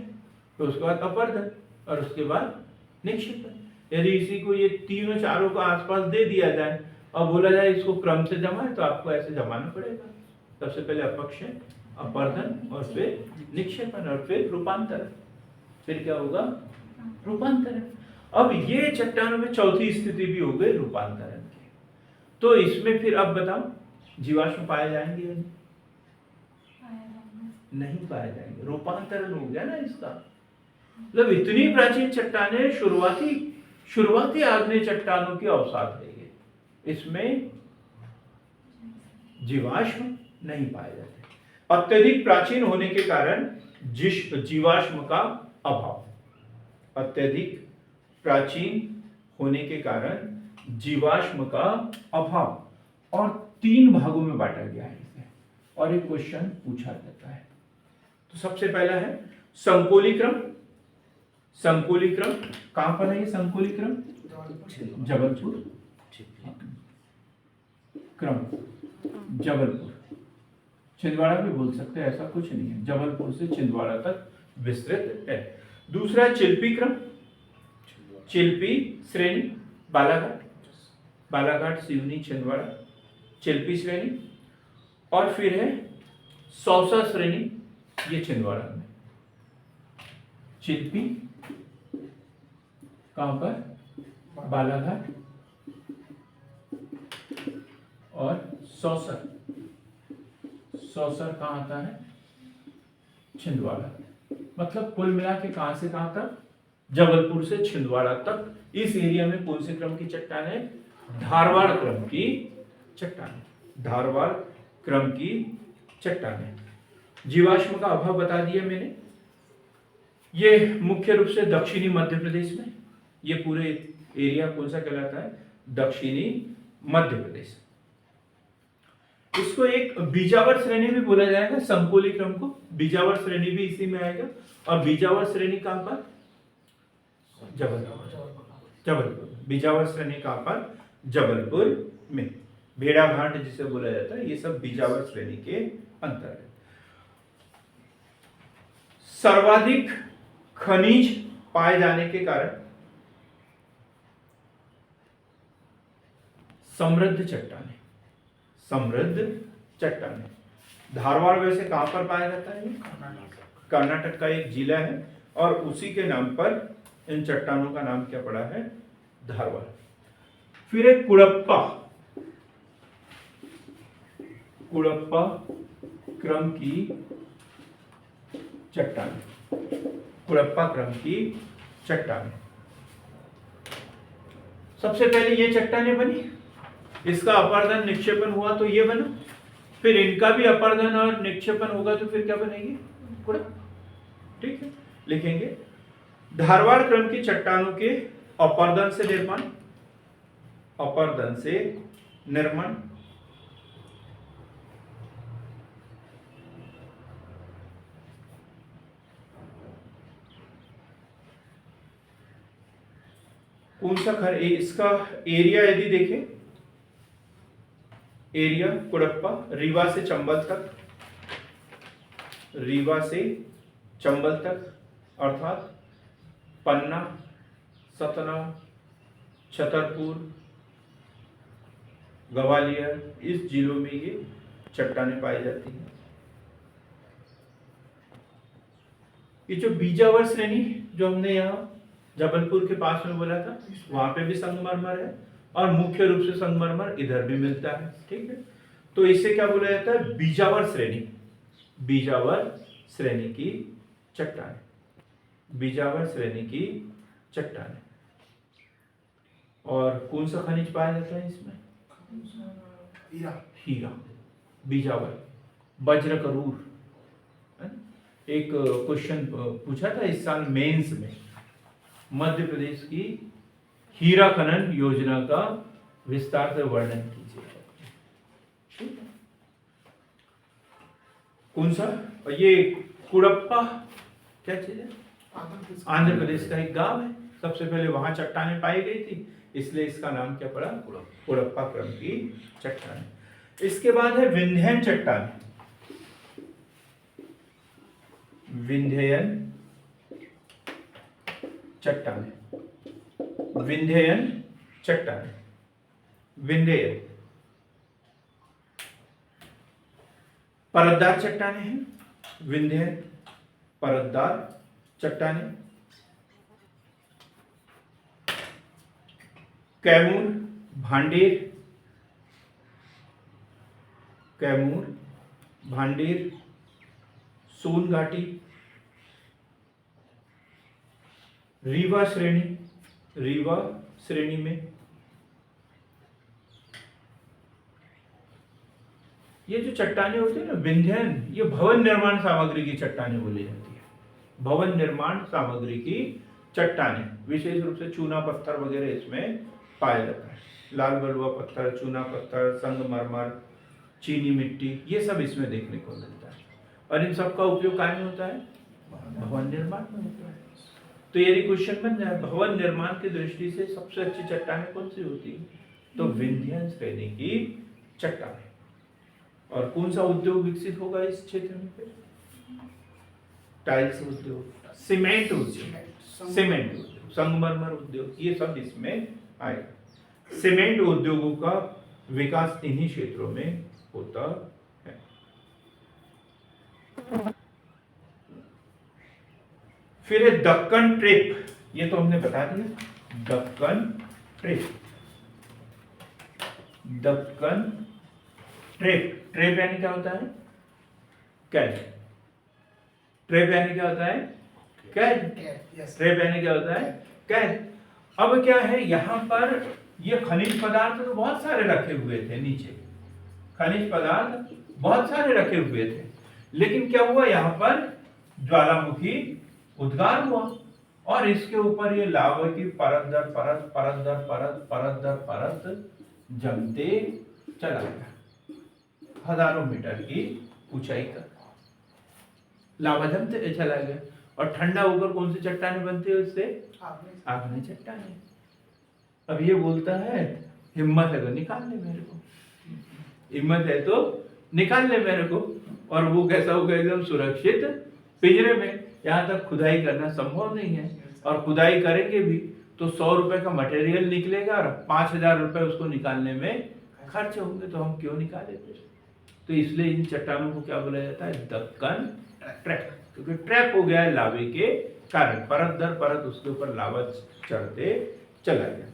तो उसके बाद अपर्दन और उसके बाद निक्षेपण। यदि इसी को ये तीनों चारों को आसपास दे दिया जाए और बोला जाए इसको क्रम से जमाए, तो आपको ऐसे जमाना पड़ेगा। सबसे पहले अपक्षय, अपर्दन और फिर निक्षेपण और फिर रूपांतरण। फिर क्या होगा? रूपांतरण। अब ये चट्टानों में चौथी स्थिति भी हो गई रूपांतरण की। तो इसमें फिर अब बताओ जीवाश्म पाए जाएंगे या नहीं पाए जाएंगे? रूपांतरण हो गया ना इसका। मतलब इतनी प्राचीन चट्टानें शुरुआती आग्नेय चट्टानों की अवसाद है ये, इसमें जीवाश्म नहीं पाए जाते। अत्यधिक प्राचीन होने के कारण जीवाश्म का अभाव, अत्यधिक प्राचीन होने के कारण जीवाश्म का अभाव। और 3 भागों में बांटा गया है इसे, और एक क्वेश्चन पूछा जाता है। तो सबसे पहला है संकोली क्रम। संकोली क्रम कहां पर है? ये संकोली क्रम जबलपुर क्रम, जबलपुर, छिंदवाड़ा भी बोल सकते हैं, ऐसा कुछ नहीं है, जबलपुर से छिंदवाड़ा तक विस्तृत है। दूसरा चिल्पी क्रम, चिल्पी श्रेणी, बालाघाट, बालाघाट, सिवनी, छिंदवाड़ा, चिल्पी श्रेणी। और फिर है सौसा श्रेणी, ये छिंदवाड़ा में। चिल्पी कहां पर? बालाघाट, और सौसर, सौसर कहां आता है? छिंदवाड़ा। मतलब कुल मिला के कहां से कहां तक? जबलपुर से छिंदवाड़ा तक। इस एरिया में कौन से क्रम की चट्टानें? धारवाड़ क्रम की चट्टानें, धारवाड़ क्रम की चट्टानें। जीवाश्म का अभाव बता दिया मैंने। ये मुख्य रूप से दक्षिणी मध्य प्रदेश में, ये पूरे एरिया कौन सा कहलाता है? दक्षिणी मध्य प्रदेश। इसको एक बीजावर श्रेणी भी बोला जाएगा, संकोली क्रम को बीजावर श्रेणी भी इसी में आएगा। और बीजावर श्रेणी कहां पर? जबलपुर। बीजावर श्रेणी कहां पर? जबलपुर में। भेड़ाघाट जिसे बोला जाता है, ये सब बीजावर श्रेणी के अंतर्गत। सर्वाधिक खनिज पाए जाने के कारण समृद्ध चट्टानें, समृद्ध चट्टानें। धारवाड़ वैसे कहां पर पाया जाता है? कर्नाटक का एक जिला है और उसी के नाम पर इन चट्टानों का नाम क्या पड़ा है, धारवाड़। फिर एक कुड़प्पा, कुड़प्पा क्रम की चट्टान, कुड़प्पा क्रम की चट्टान। सबसे पहले ये चट्टानें बनी, इसका अपर्दन निक्षेपण हुआ तो ये बना, फिर इनका भी अपर्दन और निक्षेपण होगा तो फिर क्या बनेगी, कुड़प्पा। ठीक है, लिखेंगे धारवाड़ क्रम की चट्टानों के अपर्दन से निर्माण, अपर्दन से निर्माण, कौन सा खर, इसका एरिया यदि देखें, एरिया कुड़प्पा रीवा से चंबल तक, रीवा से चंबल तक अर्थात पन्ना, सतना, छतरपुर, ग्वालियर, इस जिलों में ये चट्टानें पाई जाती हैं। ये जो बीजावर श्रेणी जो हमने यहाँ जबलपुर के पास में बोला था, वहां पे भी संगमरमर है और मुख्य रूप से संगमरमर इधर भी मिलता है। ठीक है, तो इसे क्या बोला जाता है, बीजावर श्रेणी, बीजावर श्रेणी की चट्टान, बीजावर श्रेणी की चट्टान। और कौन सा खनिज पाया जाता है इसमें, हीरा, हीरा, बीजावर, वज्र करूर। एक क्वेश्चन पूछा था इस साल मेंस में, मध्य प्रदेश की हीरा खनन योजना का विस्तार से वर्णन कीजिए। कौन सा, ये कुड़प्पा क्या चीज है, आंध्र प्रदेश का एक गांव है। सबसे पहले वहां चट्टानें पाई गई थी, इसलिए इसका नाम क्या पड़ा, कुड़प्पा क्रम की चट्टान। इसके बाद है विंध्यन चट्टान, विंध्यन चट्टान, विंध्यन चट्टान, विंध्यन परतदार चट्टानें हैं, विंध्यन परतदार चट्टानें। कैमूर, भांडेर, कैमूर, भांडेर, सोन घाटी, रीवा श्रेणी, रीवा श्रेणी में ये जो चट्टानें होती है ना विंध्यन, ये भवन निर्माण सामग्री की चट्टानें बोली जाती है, भवन निर्माण सामग्री की चट्टानें, विशेष रूप से चूना पत्थर वगैरह इसमें पाया जाता है, लाल बलुआ पत्थर, चूना पत्थर, संगमरमर, चीनी मिट्टी, ये सब इसमें देखने को मिलता है। और इन सब का उपयोग क्या में होता है, भवन निर्माण में होता है। तो यदि क्वेश्चन बन जाए भवन निर्माण की दृष्टि से सबसे अच्छी चट्टानें कौन सी होती है, तो विंध्यन श्रेणी की चट्टानें। और कौन सा उद्योग विकसित होगा इस क्षेत्र में, फिर टाइल्स उद्योग, सीमेंट उद्योग, सीमेंट उद्योग, संगमरमर उद्योग, ये सब इसमें आएगा। सीमेंट उद्योगों का विकास इन्हीं क्षेत्रों में होता है। फिर है दक्कन ट्रेप, ये तो हमने बता दिया, Deccan trap, Deccan trap, trap यानी क्या होता है, कैद, ट्रेप यानी क्या होता है, कैद, ट्रेप यानी क्या होता है, कैद। अब क्या है यहाँ पर, ये खनिज पदार्थ तो बहुत सारे रखे हुए थे नीचे, खनिज पदार्थ बहुत सारे रखे हुए थे, लेकिन क्या हुआ यहाँ पर ज्वालामुखी उद्गार हुआ और इसके ऊपर ये लावा की परत दर परत, परत दर परत, परत दर परत जमते चला गया, हजारों मीटर की ऊंचाई तक लावा जमते चला गया। और ठंडा होकर कौन सी चट्टानें बनती है उससे, आग्नेय चट्टानें। अब ये बोलता है हिम्मत है तो निकाल ले मेरे को, हिम्मत है तो निकाल ले मेरे को। और वो कैसा होगा, एकदम सुरक्षित पिंजरे में, यहाँ तक खुदाई करना संभव नहीं है। और खुदाई करेंगे भी तो 100 रुपए का मटेरियल निकलेगा और 5000 रुपए उसको निकालने में खर्च होंगे, तो हम क्यों निकाले फिर। तो इसलिए इन चट्टानों को क्या बोला जाता है, दक्कन ट्रैप। क्योंकि ट्रैप हो गया है लावे के कारण, परत दर परत उसके ऊपर लावा चढ़ते चला गया।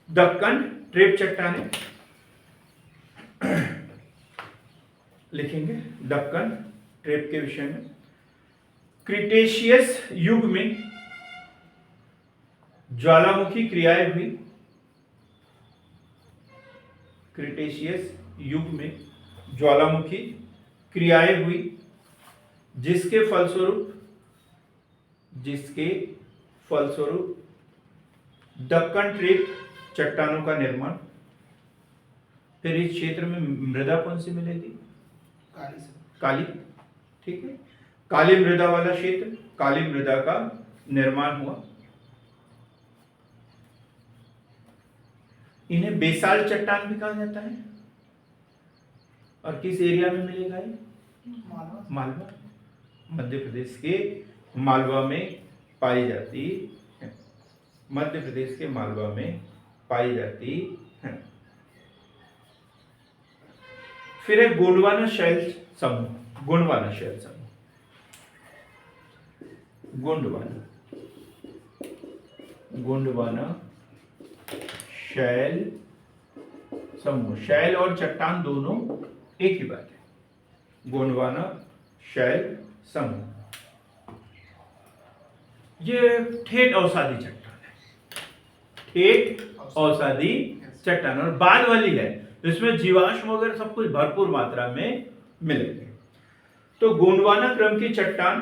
दक्कन ट्रेप चट्टानें लिखेंगे दक्कन ट्रेप के विषय में। क्रिटेशियस युग में ज्वालामुखी क्रियाएं हुई। क्रिटेशियस युग में ज्वालामुखी क्रियाएं हुई जिसके फलस्वरूप दक्कन ट्रेप चट्टानों का निर्माण। फिर इस क्षेत्र में मृदा कौन सी मिलेगी? काली से काली, ठीक है, काली मृदा वाला क्षेत्र, काली मृदा का निर्माण हुआ। इन्हें बेसाल चट्टान भी कहा जाता है। और किस एरिया में मिलेगा ये? मालवा मालवा, मध्य प्रदेश के मालवा में पाई जाती है। मध्य प्रदेश के मालवा में पाई जाती है। फिर है गोंडवाना शैल समूह। गोंडवाना शैल समूह, गोंडवाना शैल समूह। शैल और चट्टान दोनों एक ही बात है। गोंडवाना शैल समूह ये ठेठ अवसादी चट्टान है। ठेठ अवसादी चट्टान और बाद वाली है, इसमें जीवाश्म वगैरह सब कुछ भरपूर मात्रा में मिलेंगे। तो गोंडवाना क्रम की चट्टान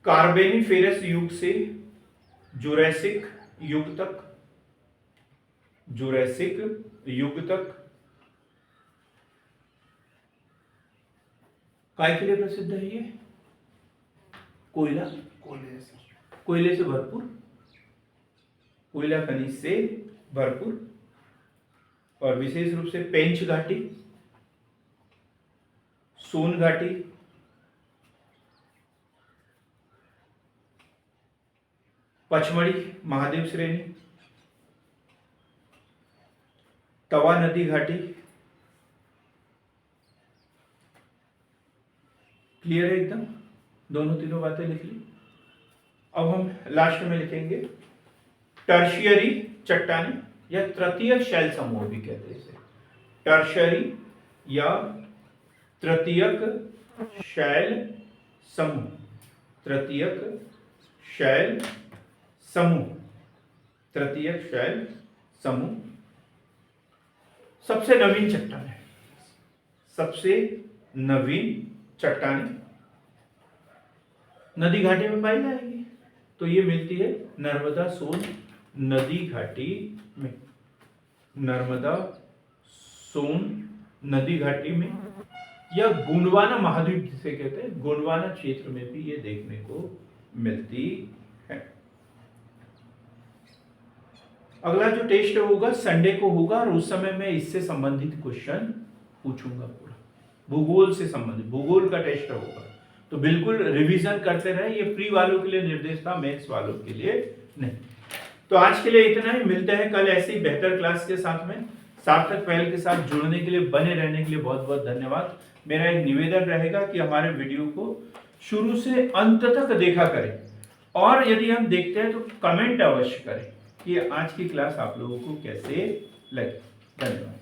कार्बेनिफेरस युग से जुरैसिक युग तक काय के लिए प्रसिद्ध है ये? कोयला, कोयले से भरपूर, कोयला खनिज से भरपूर, और विशेष रूप से पेंच घाटी, सोन घाटी, पचमढ़ी महादेव श्रेणी, तवा नदी घाटी। क्लियर है एकदम? दोनों तीनों बातें लिख ली। अब हम लास्ट में लिखेंगे टर्शियरी चट्टानें या तृतीयक शैल समूह भी कहते हैं इसे। टर्शियरी या तृतीयक शैल समूह, तृतीयक शैल समूह, तृतीयक शैल समूह सबसे नवीन चट्टान है। सबसे नवीन चट्टानें नदी घाटी में पाई जाएगी। तो ये मिलती है नर्मदा सोन नदी घाटी में, नर्मदा सोन नदी घाटी में, या गोंडवाना महाद्वीप जिसे कहते हैं, गोंडवाना क्षेत्र में भी ये देखने को मिलती है। अगला जो टेस्ट होगा संडे को होगा और उस समय मैं इससे संबंधित क्वेश्चन पूछूंगा। पूरा भूगोल से संबंधित, भूगोल का टेस्ट होगा। तो बिल्कुल रिवीजन करते रहे। ये प्री वालों के लिए निर्देश था, मैथ्स वालों के लिए नहीं। तो आज के लिए इतना ही। मिलते हैं कल ऐसी बेहतर क्लास के साथ में। सार्थक पहल के साथ जुड़ने के लिए, बने रहने के लिए बहुत बहुत धन्यवाद। मेरा एक निवेदन रहेगा कि हमारे वीडियो को शुरू से अंत तक देखा करें, और यदि हम देखते हैं तो कमेंट अवश्य करें कि आज की क्लास आप लोगों को कैसे लगी। धन्यवाद।